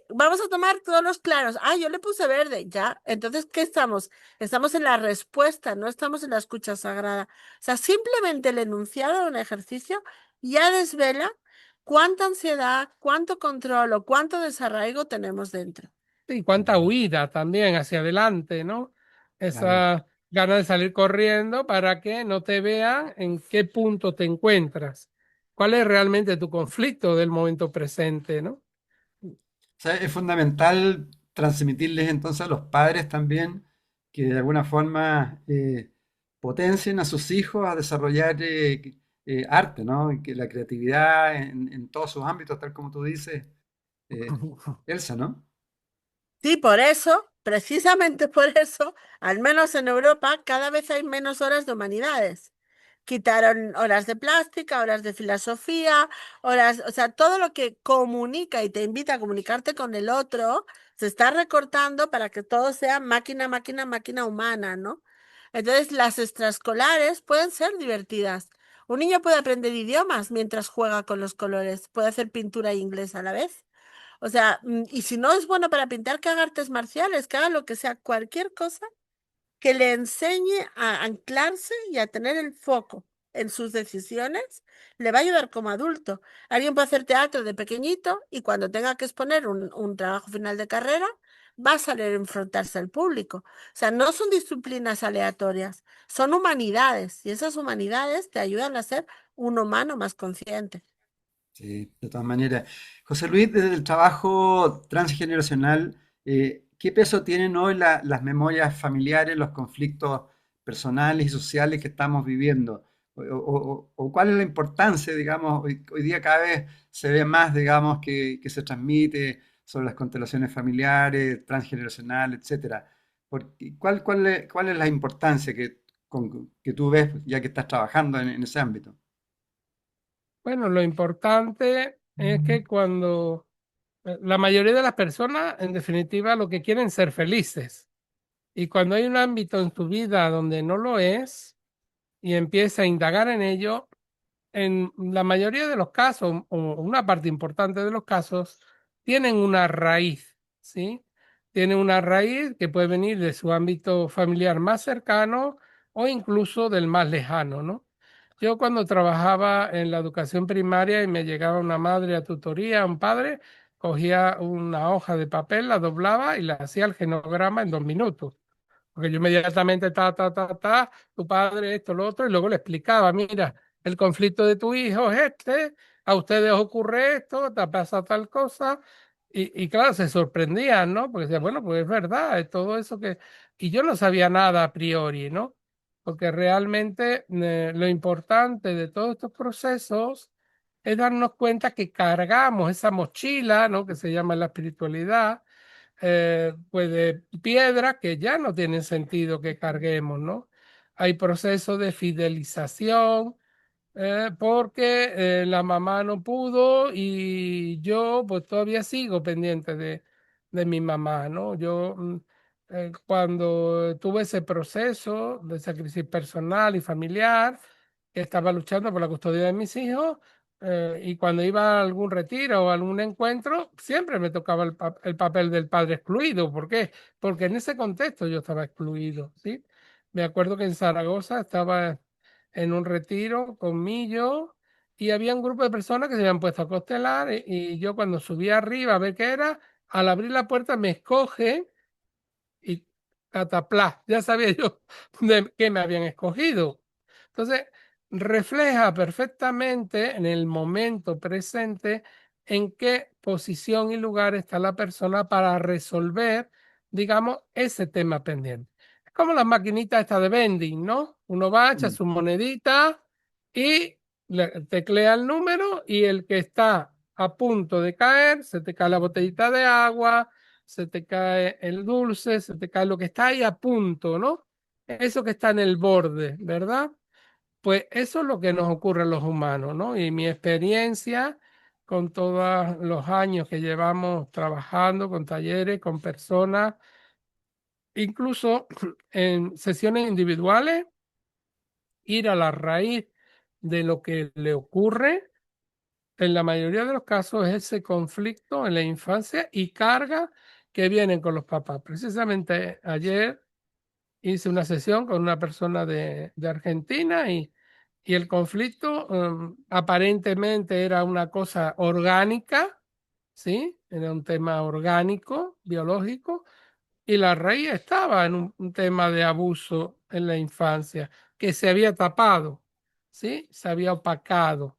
vamos a tomar todos los claros. Ah, yo le puse verde, ya. Entonces, ¿qué estamos? Estamos en la respuesta, no estamos en la escucha sagrada. O sea, simplemente el enunciado de un ejercicio ya desvela cuánta ansiedad, cuánto control o cuánto desarraigo tenemos dentro. Y cuánta huida también hacia adelante, ¿no? Claro. Esa ganas de salir corriendo para que no te vean en qué punto te encuentras. ¿Cuál es realmente tu conflicto del momento presente, ¿no? O sea, es fundamental transmitirles entonces a los padres también que de alguna forma potencien a sus hijos a desarrollar arte, ¿no? Y que la creatividad en todos sus ámbitos, tal como tú dices, eh, Elsa, ¿no? Sí, por eso, precisamente por eso, al menos en Europa, cada vez hay menos horas de humanidades. Quitaron horas de plástica, horas de filosofía, horas, o sea, todo lo que comunica y te invita a comunicarte con el otro, se está recortando para que todo sea máquina, máquina, máquina humana, ¿no? Entonces, las extraescolares pueden ser divertidas. Un niño puede aprender idiomas mientras juega con los colores, puede hacer pintura e inglés a la vez. O sea, y si no es bueno para pintar, que haga artes marciales, que haga lo que sea, cualquier cosa que le enseñe a anclarse y a tener el foco en sus decisiones, le va a ayudar como adulto. Alguien puede hacer teatro de pequeñito y cuando tenga que exponer un trabajo final de carrera, va a salir a enfrentarse al público. O sea, no son disciplinas aleatorias, son humanidades y esas humanidades te ayudan a ser un humano más consciente. Sí, de todas maneras. José Luis, desde el trabajo transgeneracional, ¿qué peso tienen hoy las memorias familiares, los conflictos personales y sociales que estamos viviendo? o cuál es la importancia, digamos, hoy día cada vez se ve más, digamos, que se transmite sobre las constelaciones familiares, transgeneracionales, etcétera. ¿Cuál es la importancia que tú ves ya que estás trabajando en ese ámbito? Bueno, lo importante es que cuando la mayoría de las personas, en definitiva, lo que quieren es ser felices. Y cuando hay un ámbito en tu vida donde no lo es y empieza a indagar en ello, en la mayoría de los casos, o una parte importante de los casos, tienen una raíz, ¿sí? Tienen una raíz que puede venir de su ámbito familiar más cercano o incluso del más lejano, ¿no? Yo cuando trabajaba en la educación primaria y me llegaba una madre a tutoría, un padre, cogía una hoja de papel, la doblaba y la hacía el genograma en 2 minutos. Porque yo inmediatamente, tu padre, esto, lo otro, y luego le explicaba, mira, el conflicto de tu hijo es este, a ustedes os ocurre esto, te pasa tal cosa, y claro, se sorprendían, ¿no? Porque decían, bueno, pues es verdad, es todo eso que... Y yo no sabía nada a priori, ¿no? Porque realmente lo importante de todos estos procesos es darnos cuenta que cargamos esa mochila, ¿no? Que se llama la espiritualidad, pues de piedra que ya no tienen sentido que carguemos, ¿no? Hay procesos de fidelización, porque la mamá no pudo y yo pues todavía sigo pendiente de mi mamá, ¿no? Yo cuando tuve ese proceso de esa crisis personal y familiar, que estaba luchando por la custodia de mis hijos, y cuando iba a algún retiro o algún encuentro, siempre me tocaba el papel del padre excluido. ¿Por qué? Porque en ese contexto yo estaba excluido, ¿sí? Me acuerdo que en Zaragoza estaba en un retiro conmigo y había un grupo de personas que se habían puesto a constelar y yo cuando subí arriba a ver qué era, al abrir la puerta me escoge y cataplá, ya sabía yo de qué me habían escogido. Entonces, refleja perfectamente en el momento presente en qué posición y lugar está la persona para resolver, digamos, ese tema pendiente. Es como las maquinitas estas de vending, ¿no? Uno va, echa Mm. su monedita y teclea el número y el que está a punto de caer, se te cae la botellita de agua, se te cae el dulce, se te cae lo que está ahí a punto, ¿no? Eso que está en el borde, ¿verdad? Pues eso es lo que nos ocurre a los humanos, ¿no? Y mi experiencia con todos los años que llevamos trabajando con talleres, con personas, incluso en sesiones individuales, ir a la raíz de lo que le ocurre, en la mayoría de los casos es ese conflicto en la infancia y carga que vienen con los papás. Precisamente ayer hice una sesión con una persona de Argentina y el conflicto aparentemente era una cosa orgánica, ¿sí? Era un tema orgánico, biológico, y la raíz estaba en un tema de abuso en la infancia, que se había tapado, ¿sí? Se había opacado,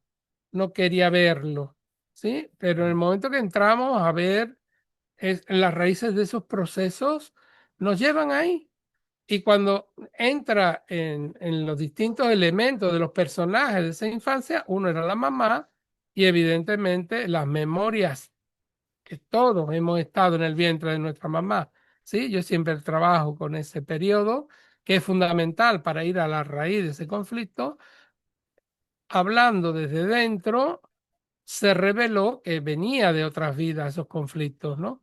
no quería verlo, ¿sí? Pero en el momento que entramos a ver las raíces de esos procesos, nos llevan ahí. Y cuando entra en los distintos elementos de los personajes de esa infancia, uno era la mamá y evidentemente las memorias que todos hemos estado en el vientre de nuestra mamá. ¿Sí? Yo siempre trabajo con ese periodo que es fundamental para ir a la raíz de ese conflicto, hablando desde dentro se reveló que venía de otras vidas esos conflictos, ¿no?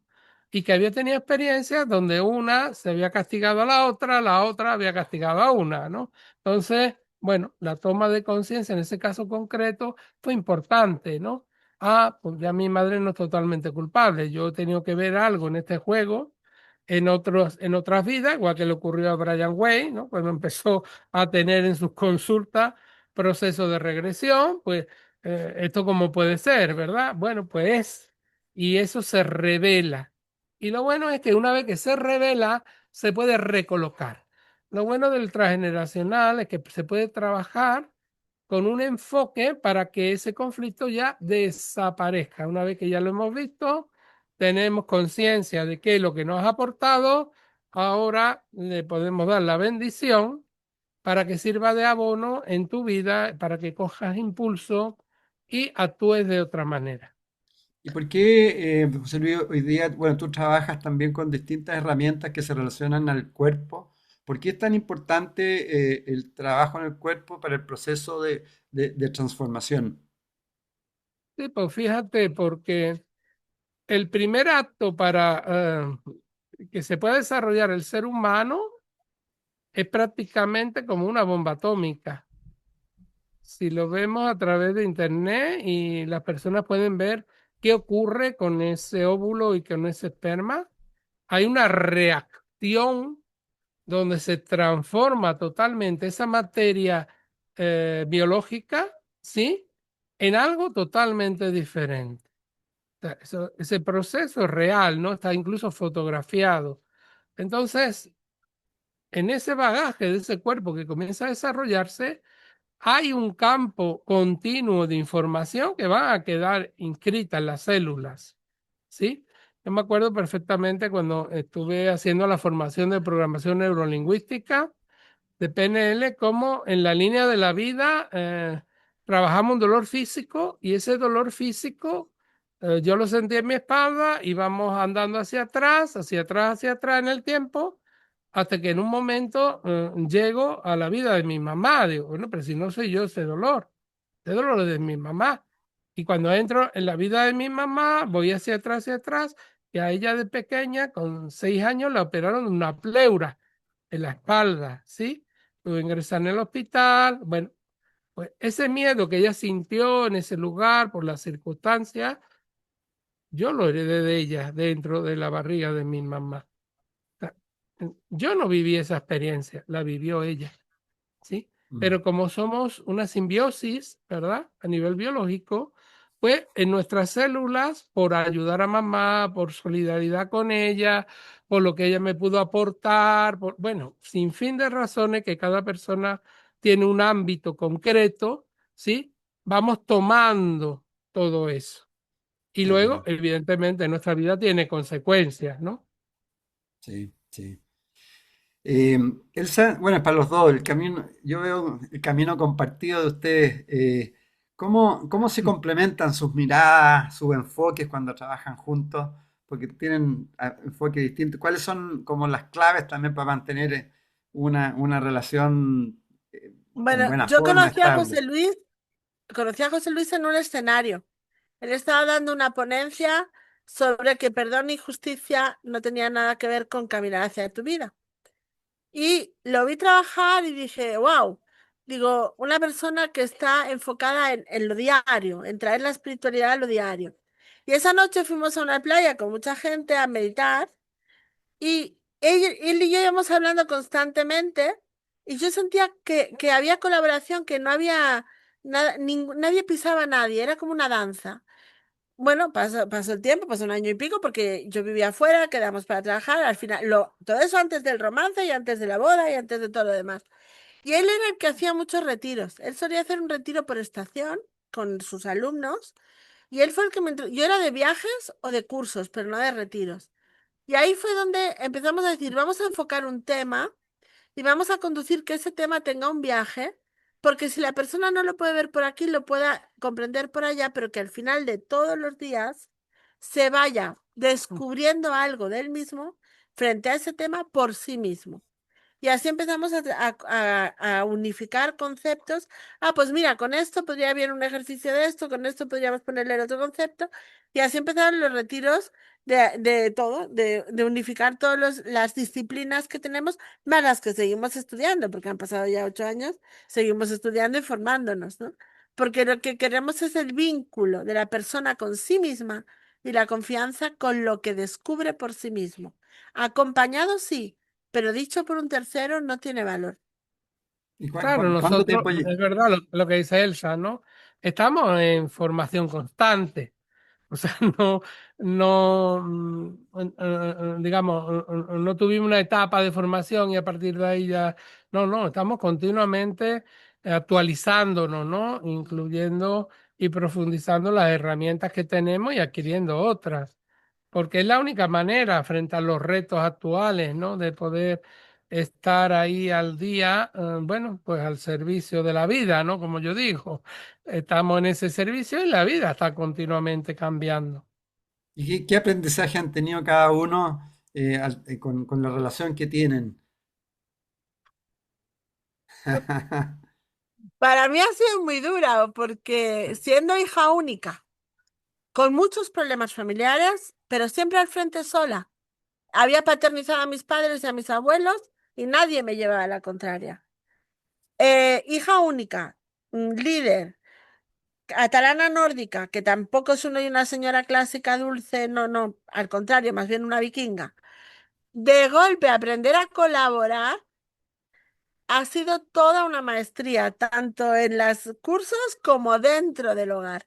Y que había tenido experiencias donde una se había castigado a la otra había castigado a una, ¿no? Entonces, bueno, la toma de conciencia en ese caso concreto fue importante, ¿no? Ah, pues ya mi madre no es totalmente culpable, yo he tenido que ver algo en este juego. En otras vidas, igual que le ocurrió a Brian Way, ¿no? Cuando empezó a tener en sus consultas procesos de regresión, pues esto como puede ser, ¿verdad? Bueno, pues y eso se revela. Y lo bueno es que una vez que se revela, se puede recolocar. Lo bueno del transgeneracional es que se puede trabajar con un enfoque para que ese conflicto ya desaparezca. Una vez que ya lo hemos visto, tenemos conciencia de qué es lo que nos ha aportado, ahora le podemos dar la bendición para que sirva de abono en tu vida, para que cojas impulso y actúes de otra manera. ¿Y por qué, José Luis, hoy día, bueno, tú trabajas también con distintas herramientas que se relacionan al cuerpo? ¿Por qué es tan importante el trabajo en el cuerpo para el proceso de transformación? Sí, pues fíjate, porque el primer acto para que se pueda desarrollar el ser humano es prácticamente como una bomba atómica. Si lo vemos a través de internet y las personas pueden ver qué ocurre con ese óvulo y con ese esperma, hay una reacción donde se transforma totalmente esa materia biológica, ¿sí? En algo totalmente diferente. O sea, ese proceso es real, ¿no? Está incluso fotografiado. Entonces, en ese bagaje de ese cuerpo que comienza a desarrollarse, hay un campo continuo de información que va a quedar inscrita en las células, ¿sí? Yo me acuerdo perfectamente cuando estuve haciendo la formación de programación neurolingüística de PNL, como en la línea de la vida trabajamos un dolor físico y ese dolor físico yo lo sentí en mi espalda y vamos andando hacia atrás, hacia atrás, hacia atrás en el tiempo, hasta que en un momento llego a la vida de mi mamá. Digo, bueno, pero si no soy yo ese dolor es de mi mamá. Y cuando entro en la vida de mi mamá, voy hacia atrás, y a ella de pequeña, con 6 años, la operaron de una pleura en la espalda, ¿sí? Pudo ingresar en el hospital. Bueno, pues ese miedo que ella sintió en ese lugar por las circunstancias, yo lo heredé de ella dentro de la barriga de mi mamá. O sea, yo no viví esa experiencia, la vivió ella, ¿sí? Mm, Pero como somos una simbiosis, ¿verdad? A nivel biológico, pues en nuestras células, por ayudar a mamá, por solidaridad con ella, por lo que ella me pudo aportar, por, bueno, sin fin de razones que cada persona tiene un ámbito concreto, ¿sí? Vamos tomando todo eso. Y qué luego, bueno. evidentemente, nuestra vida tiene consecuencias, ¿no? Sí, sí. Elsa, bueno, es para los dos, el camino, yo veo el camino compartido de ustedes. ¿Cómo se complementan sus miradas, sus enfoques cuando trabajan juntos? Porque tienen enfoques distintos. ¿Cuáles son como las claves también para mantener una relación en Bueno, buena yo forma, estable? conocí a José Luis en un escenario. Él estaba dando una ponencia sobre que perdón y justicia no tenía nada que ver con caminar hacia tu vida. Y lo vi trabajar y dije, wow, digo, una persona que está enfocada en lo diario, en traer la espiritualidad a lo diario. Y esa noche fuimos a una playa con mucha gente a meditar y él y yo íbamos hablando constantemente y yo sentía que había colaboración, que no había nada, nadie pisaba a nadie, era como una danza. Bueno, pasó el tiempo, pasó un año y pico porque yo vivía afuera, quedamos para trabajar, al final, todo eso antes del romance y antes de la boda y antes de todo lo demás. Y él era el que hacía muchos retiros. Él solía hacer un retiro por estación con sus alumnos y él fue el que yo era de viajes o de cursos, pero no de retiros. Y ahí fue donde empezamos a decir, vamos a enfocar un tema y vamos a conducir que ese tema tenga un viaje, porque si la persona no lo puede ver por aquí, lo pueda comprender por allá, pero que al final de todos los días se vaya descubriendo algo de él mismo frente a ese tema por sí mismo. Y así empezamos a unificar conceptos. Ah, pues mira, con esto podría haber un ejercicio de esto, con esto podríamos ponerle el otro concepto. Y así empezaron los retiros de todo, de unificar todas las disciplinas que tenemos, más las que seguimos estudiando, porque han pasado ya 8 años, seguimos estudiando y formándonos, ¿no? Porque lo que queremos es el vínculo de la persona con sí misma y la confianza con lo que descubre por sí mismo. Acompañado, sí, pero dicho por un tercero no tiene valor. ¿Y Claro, cuánto nosotros, tiempo? es verdad lo que dice Elsa, ¿no? Estamos en formación constante. O sea, no, digamos, no tuvimos una etapa de formación y a partir de ahí ya, no, estamos continuamente actualizándonos, ¿no? Incluyendo y profundizando las herramientas que tenemos y adquiriendo otras, porque es la única manera frente a los retos actuales, ¿no? De poder estar ahí al día, bueno, pues al servicio de la vida, ¿no? Como yo digo, estamos en ese servicio y la vida está continuamente cambiando. ¿Y qué aprendizaje han tenido cada uno con la relación que tienen? Para mí ha sido muy dura porque siendo hija única, con muchos problemas familiares, pero siempre al frente sola. Había paternizado a mis padres y a mis abuelos y nadie me llevaba a la contraria. Hija única, líder, catalana nórdica, que tampoco es una señora clásica dulce, no, no, al contrario, más bien una vikinga. De golpe aprender a colaborar ha sido toda una maestría, tanto en los cursos como dentro del hogar.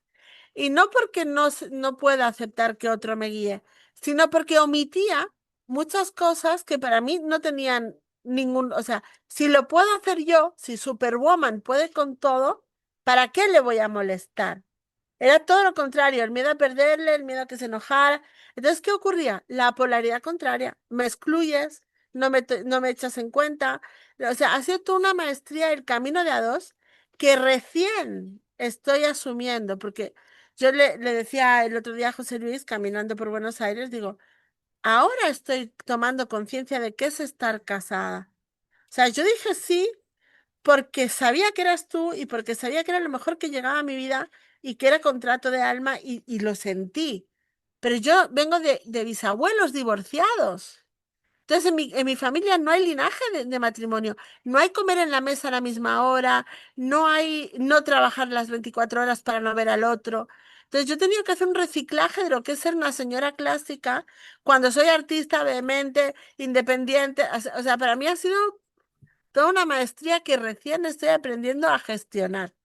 Y no porque no pueda aceptar que otro me guíe, sino porque omitía muchas cosas que para mí no tenían ningún, o sea, si lo puedo hacer yo, si Superwoman puede con todo, ¿para qué le voy a molestar? Era todo lo contrario, el miedo a perderle, el miedo a que se enojara. Entonces, ¿qué ocurría? La polaridad contraria. Me excluyes, no me echas en cuenta. O sea, ha sido toda una maestría el camino de a dos que recién estoy asumiendo, porque le decía el otro día a José Luis, caminando por Buenos Aires, digo, ahora estoy tomando conciencia de qué es estar casada. O sea, yo dije sí porque sabía que eras tú y porque sabía que era lo mejor que llegaba a mi vida y que era contrato de alma y lo sentí. Pero yo vengo de bisabuelos divorciados. Entonces, en mi familia no hay linaje de matrimonio, no hay comer en la mesa a la misma hora, no hay no trabajar las 24 horas para no ver al otro. Entonces, yo he tenido que hacer un reciclaje de lo que es ser una señora clásica cuando soy artista vehemente, independiente. O sea, para mí ha sido toda una maestría que recién estoy aprendiendo a gestionar.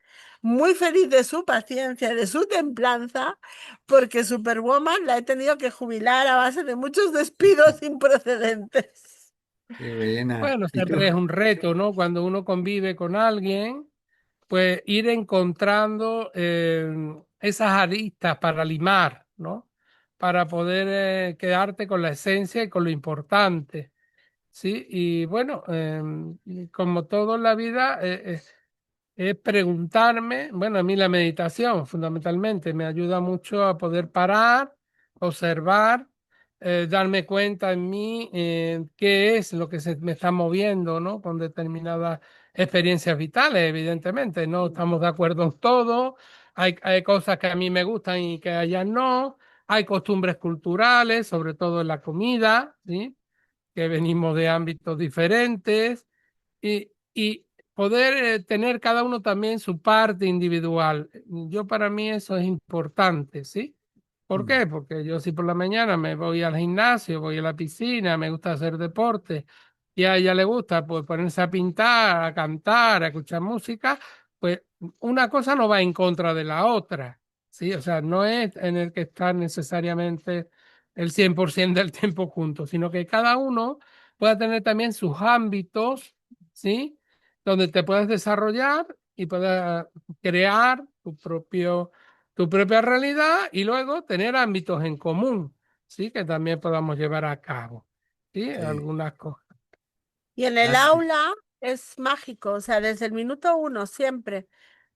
Muy feliz de su paciencia, de su templanza, porque Superwoman la he tenido que jubilar a base de muchos despidos improcedentes. Qué buena. Bueno, ¿Y tú? siempre es un reto, ¿no? Cuando uno convive con alguien, pues ir encontrando esas aristas para limar, ¿no? Para poder quedarte con la esencia y con lo importante, ¿sí? Y bueno, y como todo en la vida, es preguntarme, bueno, a mí la meditación fundamentalmente me ayuda mucho a poder parar, observar, darme cuenta en mí qué es lo que se me está moviendo, ¿no? Con determinadas experiencias vitales, evidentemente, no estamos de acuerdo en todo, hay cosas que a mí me gustan y que a ellas no, hay costumbres culturales, sobre todo en la comida, ¿sí? Que venimos de ámbitos diferentes y poder tener cada uno también su parte individual. Yo para mí eso es importante, ¿sí? ¿Por Mm. qué? Porque yo si por la mañana me voy al gimnasio, voy a la piscina, me gusta hacer deporte y a ella le gusta pues ponerse a pintar, a cantar, a escuchar música, pues una cosa no va en contra de la otra, ¿sí? O sea, no es en el que estar necesariamente el 100% del tiempo juntos, sino que cada uno pueda tener también sus ámbitos, ¿sí? Donde te puedas desarrollar y puedas crear tu propia realidad y luego tener ámbitos en común, ¿sí? Que también podamos llevar a cabo, ¿sí? Sí, Algunas cosas. Y en el así. aula es mágico, o sea, desde el minuto uno siempre,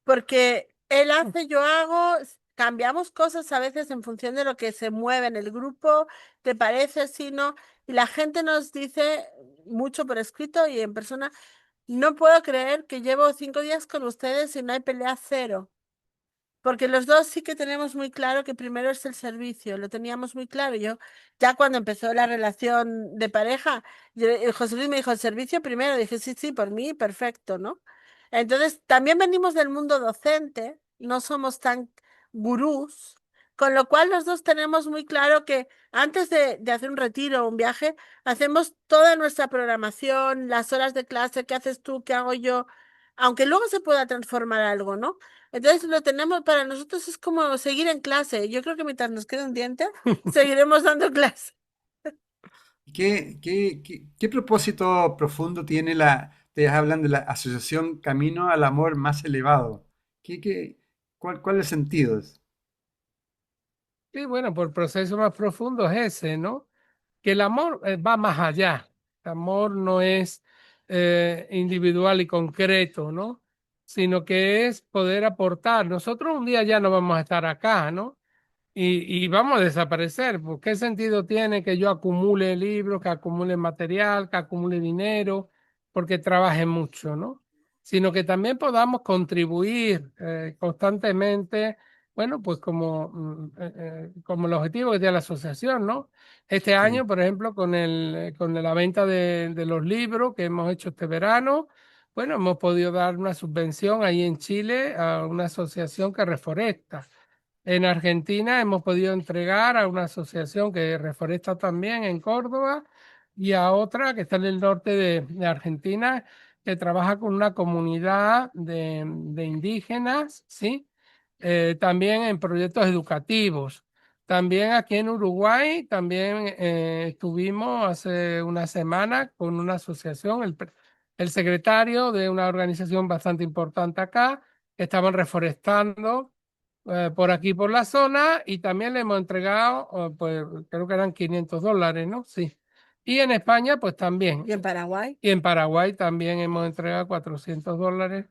porque él hace, yo hago, cambiamos cosas a veces en función de lo que se mueve en el grupo, te parece, si no, y la gente nos dice mucho por escrito y en persona, no puedo creer que llevo 5 días con ustedes y no hay pelea cero. Porque los dos sí que tenemos muy claro que primero es el servicio, lo teníamos muy claro. Yo, ya cuando empezó la relación de pareja, José Luis me dijo, el servicio primero, dije, sí, sí, por mí, perfecto, ¿no? Entonces, también venimos del mundo docente, no somos tan gurús, con lo cual los dos tenemos muy claro que antes de hacer un retiro o un viaje, hacemos toda nuestra programación, las horas de clase, qué haces tú, qué hago yo, aunque luego se pueda transformar algo, ¿no? Entonces lo tenemos, para nosotros es como seguir en clase. Yo creo que mientras nos quede un diente, seguiremos dando clase. ¿Qué propósito profundo tiene ustedes hablan de la asociación Camino al Amor Más Elevado? ¿Cuál es el sentido? Y bueno, por proceso más profundo es ese, ¿no? Que el amor va más allá. El amor no es individual y concreto, ¿no? Sino que es poder aportar. Nosotros un día ya no vamos a estar acá, ¿no? Y vamos a desaparecer. ¿Pues qué sentido tiene que yo acumule libros, que acumule material, que acumule dinero, porque trabaje mucho, ¿no? Sino que también podamos contribuir constantemente, bueno, pues como el objetivo que tiene la asociación, ¿no? Este Sí, año, por ejemplo, con la venta de los libros que hemos hecho este verano, bueno, hemos podido dar una subvención ahí en Chile a una asociación que reforesta. En Argentina hemos podido entregar a una asociación que reforesta también en Córdoba y a otra que está en el norte de Argentina, que trabaja con una comunidad de indígenas, ¿sí? También en proyectos educativos. También aquí en Uruguay, también estuvimos hace una semana con una asociación, el secretario de una organización bastante importante acá, que estaban reforestando por aquí, por la zona, y también le hemos entregado, pues creo que eran $500, ¿no? Sí. Y en España, pues también. ¿Y en Paraguay? Y en Paraguay también hemos entregado $400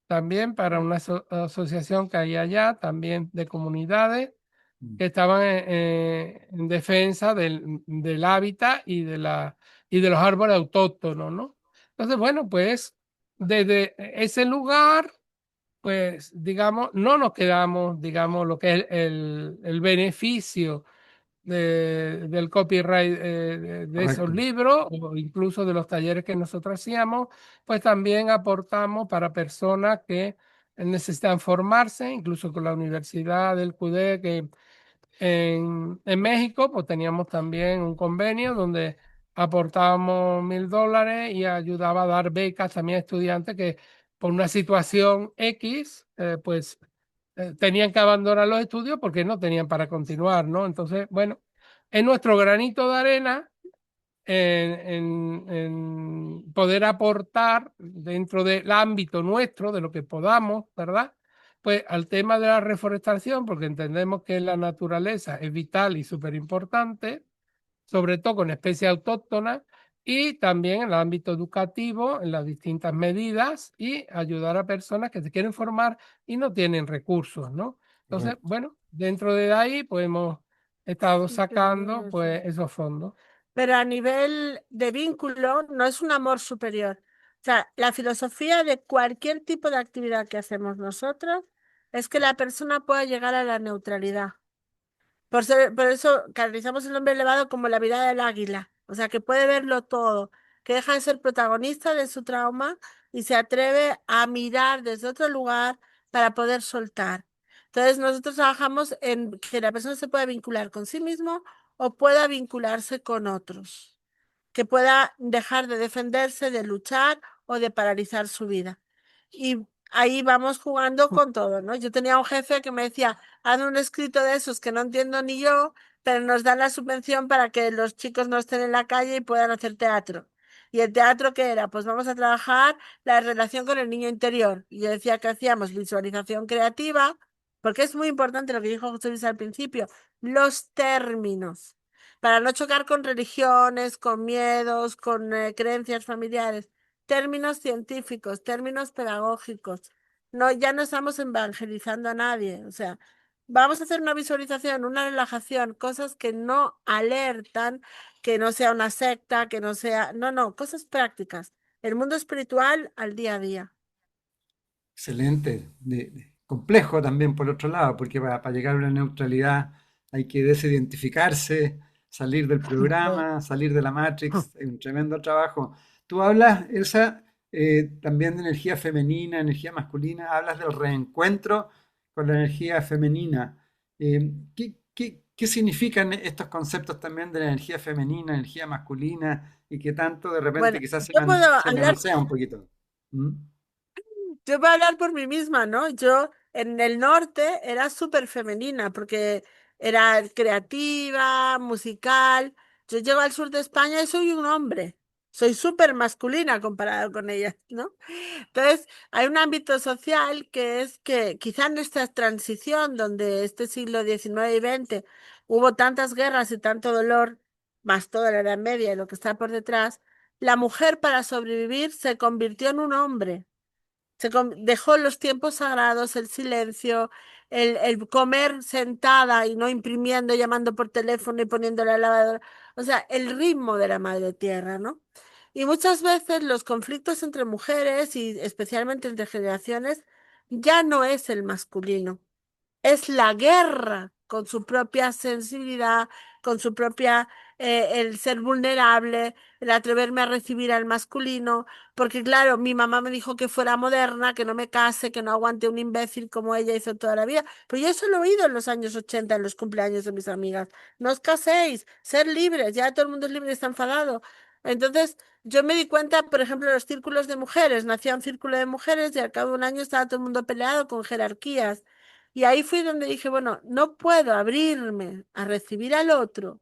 también para una asociación que hay allá, también de comunidades mm, que estaban en defensa del hábitat y de los árboles autóctonos, ¿no? Entonces, bueno, pues desde ese lugar pues digamos, no nos quedamos, digamos, lo que es el beneficio del copyright de esos correcto. libros o incluso de los talleres que nosotros hacíamos, pues también aportamos para personas que necesitan formarse, incluso con la Universidad del CUDE, que en México, pues teníamos también un convenio donde aportábamos $1.000 y ayudaba a dar becas también a estudiantes que por una situación X, pues tenían que abandonar los estudios porque no tenían para continuar, ¿no? Entonces, bueno, es nuestro granito de arena en poder aportar dentro del ámbito nuestro, de lo que podamos, ¿verdad? Pues al tema de la reforestación, porque entendemos que la naturaleza es vital y súper importante, sobre todo con especies autóctonas, y también en el ámbito educativo, en las distintas medidas, y ayudar a personas que se quieren formar y no tienen recursos, ¿no? Entonces, Correcto. bueno, dentro de ahí, pues hemos estado Sí, qué sacando, bueno eso. pues, esos fondos. Pero a nivel de vínculo, no es un amor superior. O sea, la filosofía de cualquier tipo de actividad que hacemos nosotros es que la persona pueda llegar a la neutralidad. Por eso caracterizamos el hombre elevado como la mirada del águila, o sea, que puede verlo todo, que deja de ser protagonista de su trauma y se atreve a mirar desde otro lugar para poder soltar. Entonces, nosotros trabajamos en que la persona se pueda vincular con sí mismo o pueda vincularse con otros, que pueda dejar de defenderse, de luchar o de paralizar su vida. Y ahí vamos jugando con todo, ¿no? Yo tenía un jefe que me decía, haz un escrito de esos que no entiendo ni yo, pero nos dan la subvención para que los chicos no estén en la calle y puedan hacer teatro. ¿Y el teatro qué era? Pues vamos a trabajar la relación con el niño interior. Y yo decía que hacíamos visualización creativa, porque es muy importante lo que dijo José Luis al principio, los términos para no chocar con religiones, con miedos, con creencias familiares, términos científicos, términos pedagógicos. No, ya no estamos evangelizando a nadie, o sea, vamos a hacer una visualización, una relajación, cosas que no alertan, que no sea una secta, que no sea, no, no, cosas prácticas. El mundo espiritual al día a día. Excelente. Complejo también por otro lado, porque para llegar a una neutralidad hay que desidentificarse, salir del Sí. programa, salir de la Matrix. Es un tremendo trabajo. Tú hablas, Elsa, también de energía femenina, energía masculina, hablas del reencuentro con la energía femenina. ¿Qué significan estos conceptos también de la energía femenina, energía masculina, y que tanto de repente Bueno, quizás yo puedo se hablar menosea un poquito? ¿Mm? Yo voy a hablar por mí misma, ¿no? Yo en el norte era súper femenina porque era creativa, musical. Yo llego al sur de España y soy un hombre. Soy súper masculina comparado con ellas, ¿no? Entonces, hay un ámbito social que es que quizá en esta transición donde este siglo XIX y XX hubo tantas guerras y tanto dolor, más toda la Edad Media y lo que está por detrás, la mujer para sobrevivir se convirtió en un hombre. Dejó los tiempos sagrados, el silencio, el comer sentada y no imprimiendo, llamando por teléfono y poniendo la lavadora. O sea, el ritmo de la madre tierra, ¿no? Y muchas veces los conflictos entre mujeres y especialmente entre generaciones ya no es el masculino, es la guerra con su propia sensibilidad, con su propia, el ser vulnerable, el atreverme a recibir al masculino, porque claro, mi mamá me dijo que fuera moderna, que no me case, que no aguante un imbécil como ella hizo toda la vida, pero yo eso lo he oído en los años 80 en los cumpleaños de mis amigas. No os caséis, ser libres, ya todo el mundo es libre y está enfadado. Entonces, yo me di cuenta, por ejemplo, en los círculos de mujeres, nacía un círculo de mujeres y al cabo de un año estaba todo el mundo peleado con jerarquías. Y ahí fui donde dije, bueno, no puedo abrirme a recibir al otro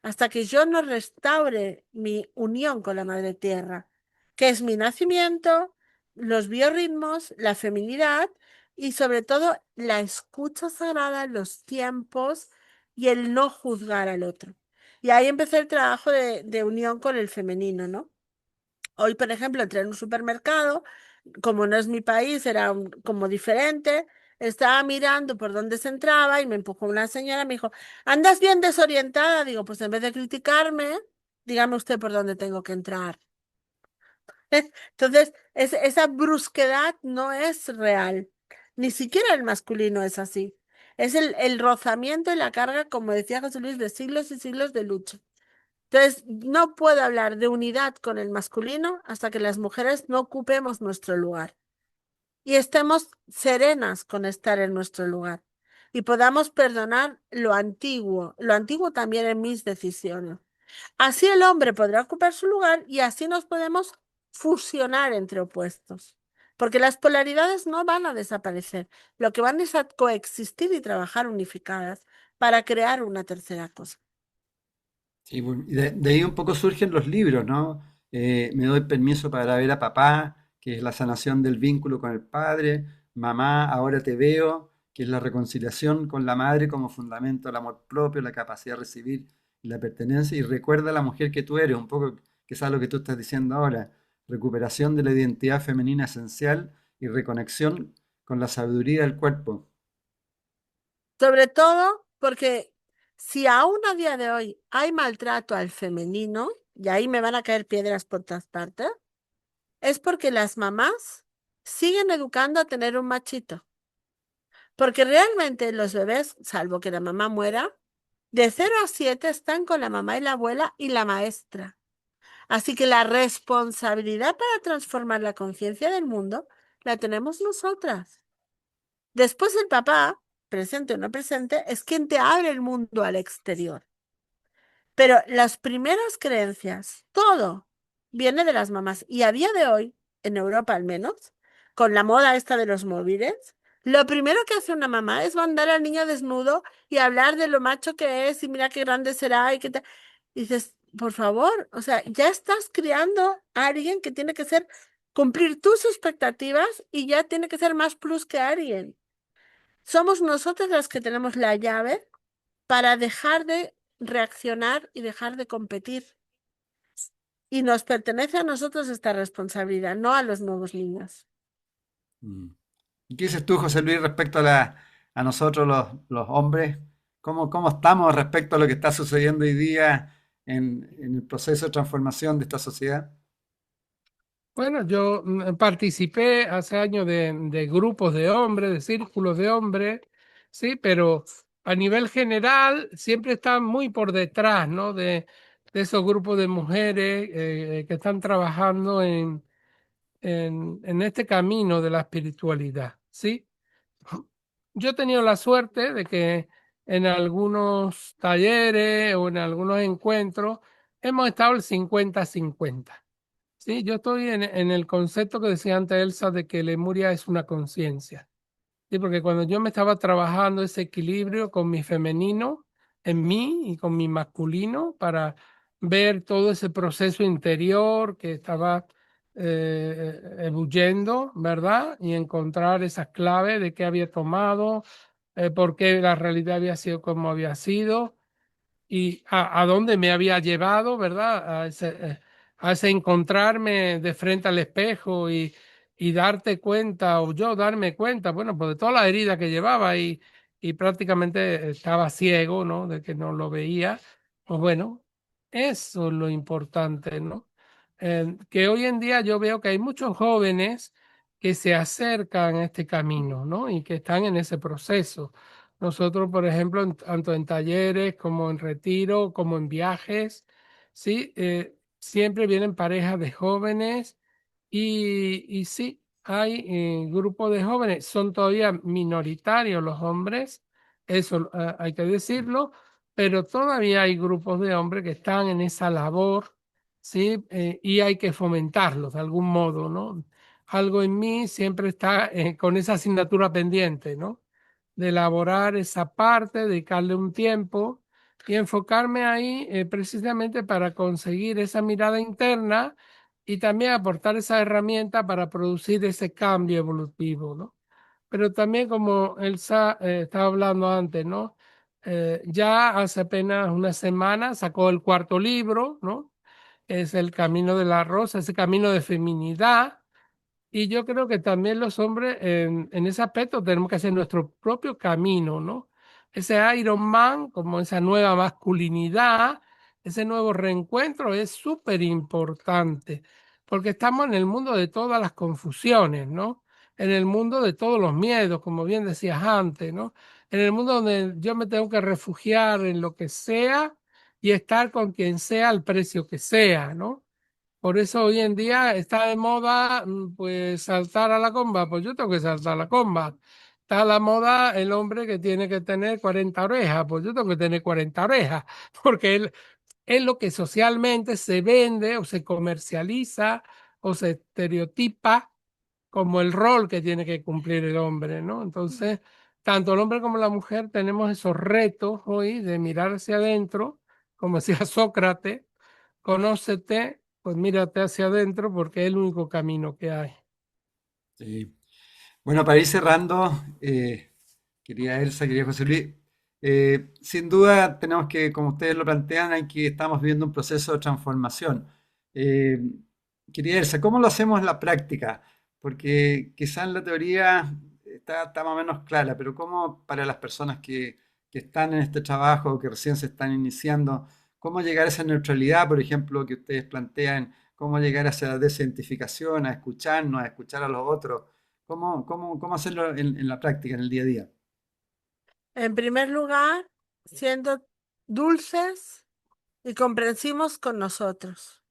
hasta que yo no restaure mi unión con la Madre Tierra, que es mi nacimiento, los biorritmos, la feminidad y sobre todo la escucha sagrada, los tiempos y el no juzgar al otro. Y ahí empecé el trabajo de unión con el femenino, ¿no? Hoy, por ejemplo, entré en un supermercado, como no es mi país, era como diferente. Estaba mirando por dónde se entraba y me empujó una señora, me dijo, ¿andas bien desorientada? Digo, pues en vez de criticarme, dígame usted por dónde tengo que entrar. Entonces, esa brusquedad no es real. Ni siquiera el masculino es así. Es el rozamiento y la carga, como decía José Luis, de siglos y siglos de lucha. Entonces, no puedo hablar de unidad con el masculino hasta que las mujeres no ocupemos nuestro lugar y estemos serenas con estar en nuestro lugar y podamos perdonar lo antiguo también en mis decisiones. Así el hombre podrá ocupar su lugar y así nos podemos fusionar entre opuestos, porque las polaridades no van a desaparecer, lo que van es a coexistir y trabajar unificadas para crear una tercera cosa. Sí, bueno, y de ahí un poco surgen los libros, ¿no? Me doy permiso para ver a papá, que es la sanación del vínculo con el padre, mamá, ahora te veo, que es la reconciliación con la madre como fundamento del amor propio, la capacidad de recibir y la pertenencia, y recuerda a la mujer que tú eres, un poco que es lo que tú estás diciendo ahora, recuperación de la identidad femenina esencial y reconexión con la sabiduría del cuerpo. Sobre todo porque si aún a día de hoy hay maltrato al femenino, y ahí me van a caer piedras por todas partes, es porque las mamás siguen educando a tener un machito. Porque realmente los bebés, salvo que la mamá muera, de 0 a 7 están con la mamá y la abuela y la maestra. Así que la responsabilidad para transformar la conciencia del mundo la tenemos nosotras. Después el papá, presente o no presente, es quien te abre el mundo al exterior. Pero las primeras creencias, todo viene de las mamás. Y a día de hoy, en Europa al menos, con la moda esta de los móviles, lo primero que hace una mamá es mandar al niño desnudo y hablar de lo macho que es y mira qué grande será y qué tal. Y dices, por favor, o sea, ya estás criando a alguien que tiene que ser, cumplir tus expectativas y ya tiene que ser más plus que alguien. Somos nosotras las que tenemos la llave para dejar de reaccionar y dejar de competir. Y nos pertenece a nosotros esta responsabilidad, no a los nuevos niños. Mm. ¿Y qué dices tú, José Luis, respecto a nosotros los hombres? ¿Cómo estamos respecto a lo que está sucediendo hoy día en el proceso de transformación de esta sociedad? Bueno, yo participé hace años de grupos de hombres, de círculos de hombres, sí, pero a nivel general siempre están muy por detrás, ¿no? De esos grupos de mujeres que están trabajando en este camino de la espiritualidad, ¿sí? Yo he tenido la suerte de que en algunos talleres o en algunos encuentros hemos estado el 50-50. Sí, yo estoy en el concepto que decía antes Elsa de que Lemuria es una conciencia. Sí, porque cuando yo me estaba trabajando ese equilibrio con mi femenino en mí y con mi masculino para ver todo ese proceso interior que estaba ebulliendo, ¿verdad? Y encontrar esas claves de qué había tomado, por qué la realidad había sido como había sido y a dónde me había llevado, ¿verdad? hace encontrarme de frente al espejo y darte cuenta, o yo darme cuenta, bueno, pues de toda la herida que llevaba y prácticamente estaba ciego, ¿no? De que no lo veía. Pues bueno, eso es lo importante, ¿no? Que hoy en día yo veo que hay muchos jóvenes que se acercan a este camino, ¿no? Y que están en ese proceso. Nosotros, por ejemplo, tanto en talleres como en retiro, como en viajes, ¿sí? Siempre vienen parejas de jóvenes y sí, hay grupos de jóvenes, son todavía minoritarios los hombres, eso hay que decirlo, pero todavía hay grupos de hombres que están en esa labor, ¿sí? Y hay que fomentarlos de algún modo, ¿no? Algo en mí siempre está con esa asignatura pendiente, ¿no? De elaborar esa parte, dedicarle un tiempo y enfocarme ahí precisamente para conseguir esa mirada interna y también aportar esa herramienta para producir ese cambio evolutivo, ¿no? Pero también como Elsa estaba hablando antes, ¿no? Ya hace apenas una semana sacó el cuarto libro, ¿no? Es El Camino de la Rosa, ese camino de feminidad, y yo creo que también los hombres en ese aspecto tenemos que hacer nuestro propio camino, ¿no? Ese Iron Man, como esa nueva masculinidad, ese nuevo reencuentro es súper importante, porque estamos en el mundo de todas las confusiones, ¿no? En el mundo de todos los miedos, como bien decías antes, ¿no? En el mundo donde yo me tengo que refugiar en lo que sea y estar con quien sea al precio que sea, ¿no? Por eso hoy en día está de moda, pues saltar a la comba, pues yo tengo que saltar a la comba. Está a la moda el hombre que tiene que tener 40 orejas, pues yo tengo que tener 40 orejas, porque es lo que socialmente se vende o se comercializa o se estereotipa como el rol que tiene que cumplir el hombre, ¿no? Entonces, tanto el hombre como la mujer tenemos esos retos hoy de mirar hacia adentro, como decía Sócrates, conócete, pues mírate hacia adentro porque es el único camino que hay. Sí. Bueno, para ir cerrando, querida Elsa, querido José Luis, sin duda tenemos que, como ustedes lo plantean, estamos viviendo un proceso de transformación. Eh, Querida Elsa, ¿cómo lo hacemos en la práctica? Porque quizá en la teoría está más o menos clara, pero ¿cómo para las personas que están en este trabajo, que recién se están iniciando, cómo llegar a esa neutralidad, por ejemplo, que ustedes plantean, cómo llegar a esa desidentificación, a escucharnos, a escuchar a los otros? ¿Cómo hacerlo en la práctica, en el día a día? En primer lugar, siendo dulces y comprensivos con nosotros.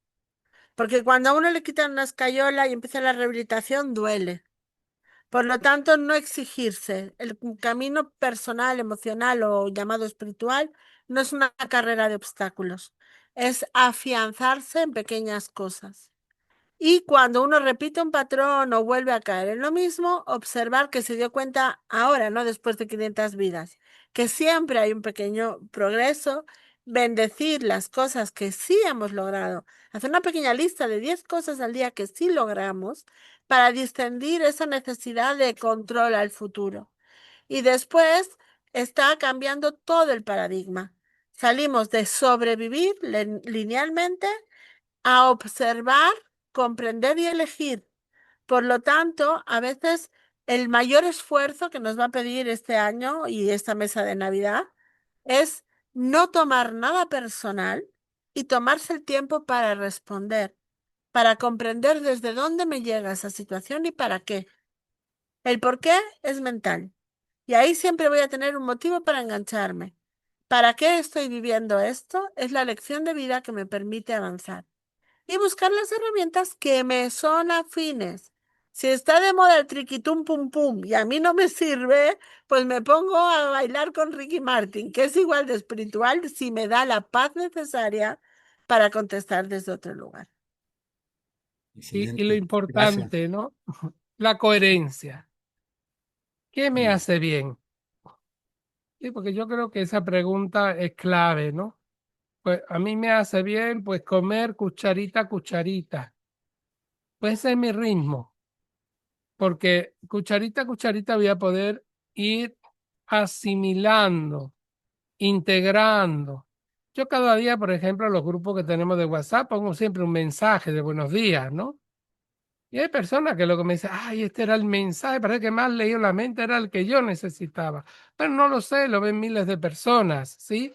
Porque cuando a uno le quitan una escayola y empieza la rehabilitación, duele. Por lo tanto, no exigirse. El camino personal, emocional o llamado espiritual no es una carrera de obstáculos. Es afianzarse en pequeñas cosas. Y cuando uno repite un patrón o vuelve a caer en lo mismo, observar que se dio cuenta ahora, no después de 500 vidas, que siempre hay un pequeño progreso, bendecir las cosas que sí hemos logrado, hacer una pequeña lista de 10 cosas al día que sí logramos para distinguir esa necesidad de control al futuro. Y después está cambiando todo el paradigma. Salimos de sobrevivir linealmente a observar, comprender y elegir. Por lo tanto, a veces el mayor esfuerzo que nos va a pedir este año y esta mesa de Navidad es no tomar nada personal y tomarse el tiempo para responder, para comprender desde dónde me llega esa situación y para qué. El por qué es mental. Y ahí siempre voy a tener un motivo para engancharme. ¿Para qué estoy viviendo esto? Es la lección de vida que me permite avanzar y buscar las herramientas que me son afines. Si está de moda el triquitum pum pum y a mí no me sirve, pues me pongo a bailar con Ricky Martin, que es igual de espiritual si me da la paz necesaria para contestar desde otro lugar. Y lo Excelente, gracias. importante, ¿no? La coherencia. ¿Qué me Mm, hace bien? Sí, porque yo creo que esa pregunta es clave, ¿no? Pues a mí me hace bien, pues comer cucharita a cucharita. Pues ese es mi ritmo, porque cucharita a cucharita voy a poder ir asimilando, integrando. Yo cada día, por ejemplo, en los grupos que tenemos de WhatsApp, pongo siempre un mensaje de buenos días, ¿no? Y hay personas que lo que me dicen, ay, este era el mensaje, parece que más leído la mente, era el que yo necesitaba. Pero no lo sé, lo ven miles de personas, ¿sí?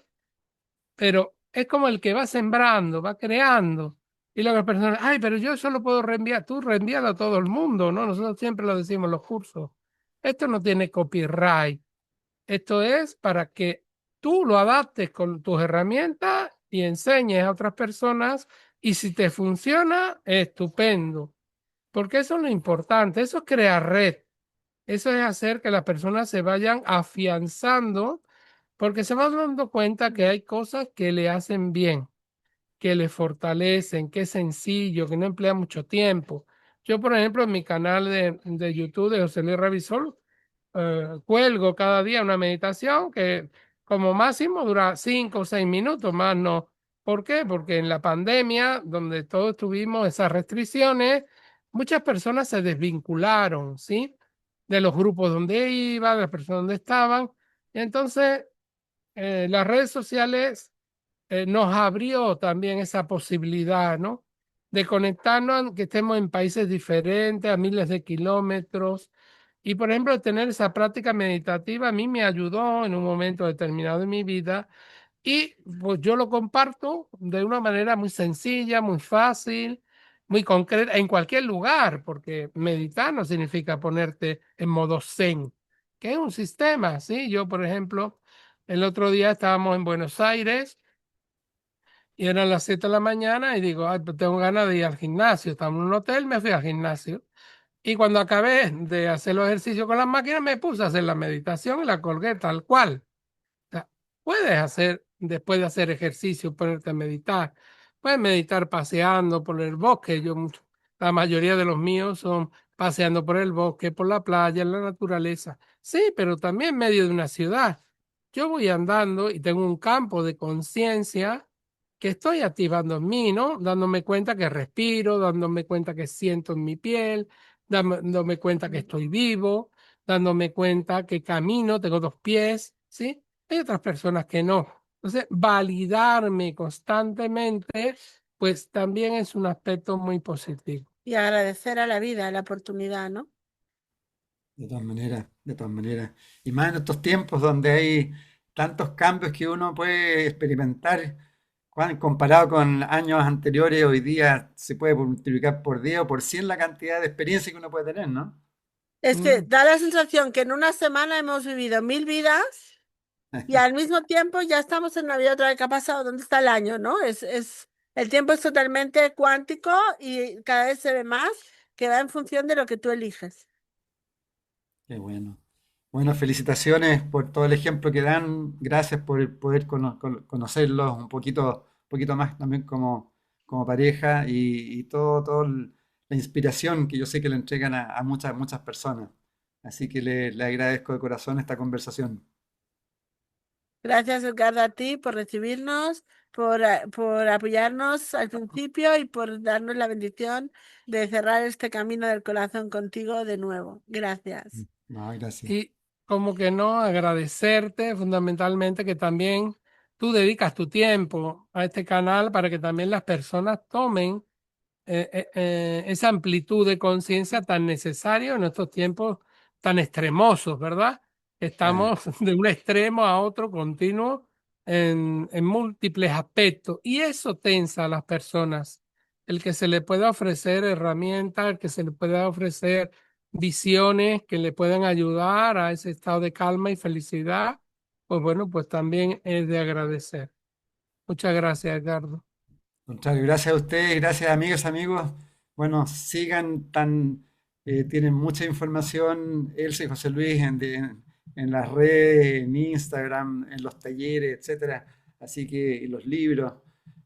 Pero es como el que va sembrando, va creando. Y luego las personas, ay, pero yo solo puedo reenviar, tú reenvíalo a todo el mundo, ¿no? Nosotros siempre lo decimos en los cursos. Esto no tiene copyright. Esto es para que tú lo adaptes con tus herramientas y enseñes a otras personas. Y si te funciona, estupendo. Porque eso es lo importante, eso es crear red. Eso es hacer que las personas se vayan afianzando porque se van dando cuenta que hay cosas que le hacen bien, que le fortalecen, que es sencillo, que no emplea mucho tiempo. Yo, por ejemplo, en mi canal de YouTube de José Luis Revisor, cuelgo cada día una meditación que como máximo dura 5 o 6 minutos, más no. ¿Por qué? Porque en la pandemia, donde todos tuvimos esas restricciones, muchas personas se desvincularon, ¿sí? De los grupos donde iban, de las personas donde estaban. Y entonces, las redes sociales nos abrió también esa posibilidad, ¿no? De conectarnos, aunque estemos en países diferentes, a miles de kilómetros. Y, por ejemplo, tener esa práctica meditativa a mí me ayudó en un momento determinado de mi vida y pues yo lo comparto de una manera muy sencilla, muy fácil, muy concreta, en cualquier lugar, porque meditar no significa ponerte en modo zen, que es un sistema, ¿sí? Yo, por ejemplo, el otro día estábamos en Buenos Aires y eran las 7 de la mañana y digo, ay, pues tengo ganas de ir al gimnasio. Estamos en un hotel, me fui al gimnasio. Y cuando acabé de hacer los ejercicios con las máquinas, me puse a hacer la meditación y la colgué tal cual. O sea, puedes hacer, después de hacer ejercicio, ponerte a meditar. Puedes meditar paseando por el bosque. La mayoría de los míos son paseando por el bosque, por la playa, en la naturaleza. Sí, pero también en medio de una ciudad. Yo voy andando y tengo un campo de conciencia que estoy activando en mí, ¿no? Dándome cuenta que respiro, dándome cuenta que siento en mi piel, dándome cuenta que estoy vivo, dándome cuenta que camino, tengo 2 pies, ¿sí? Hay otras personas que no. Entonces, validarme constantemente, pues también es un aspecto muy positivo. Y agradecer a la vida la oportunidad, ¿no? De todas maneras, de todas maneras. Y más en estos tiempos donde hay tantos cambios que uno puede experimentar, comparado con años anteriores, hoy día se puede multiplicar por 10 o por 100 la cantidad de experiencia que uno puede tener, ¿no? Es que Mm. da la sensación que en una semana hemos vivido 1000 vidas y al mismo tiempo ya estamos en Navidad otra vez. ¿Qué ha pasado? ¿Dónde está el año, no? El tiempo es totalmente cuántico y cada vez se ve más que va en función de lo que tú eliges. Qué bueno. Bueno, felicitaciones por todo el ejemplo que dan. Gracias por poder conocerlos un poquito más también como pareja y la inspiración que yo sé que le entregan a muchas, muchas personas. Así que le agradezco de corazón esta conversación. Gracias, Edgardo, a ti por recibirnos, por apoyarnos al principio y por darnos la bendición de cerrar este camino del corazón contigo de nuevo. Gracias. No, gracias. Y como que no agradecerte fundamentalmente que también tú dedicas tu tiempo a este canal para que también las personas tomen esa amplitud de conciencia tan necesaria en estos tiempos tan extremosos, ¿verdad? Claro. Estamos de un extremo a otro continuo en múltiples aspectos y eso tensa a las personas. El que se le pueda ofrecer herramientas, el que se le pueda ofrecer visiones que le puedan ayudar a ese estado de calma y felicidad, pues bueno, pues también es de agradecer. Muchas gracias, Edgardo. Contrario, gracias a ustedes, gracias amigos, amigos. Bueno, tienen mucha información, Elsa y José Luis, en las redes, en Instagram, en los talleres, etcétera. Así que, y los libros.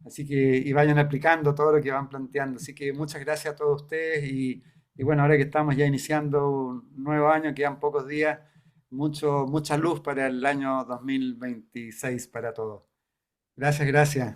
Así que, y vayan aplicando todo lo que van planteando. Así que muchas gracias a todos ustedes. Y bueno, ahora que estamos ya iniciando un nuevo año, quedan pocos días, mucha luz para el año 2026 para todos. Gracias, gracias.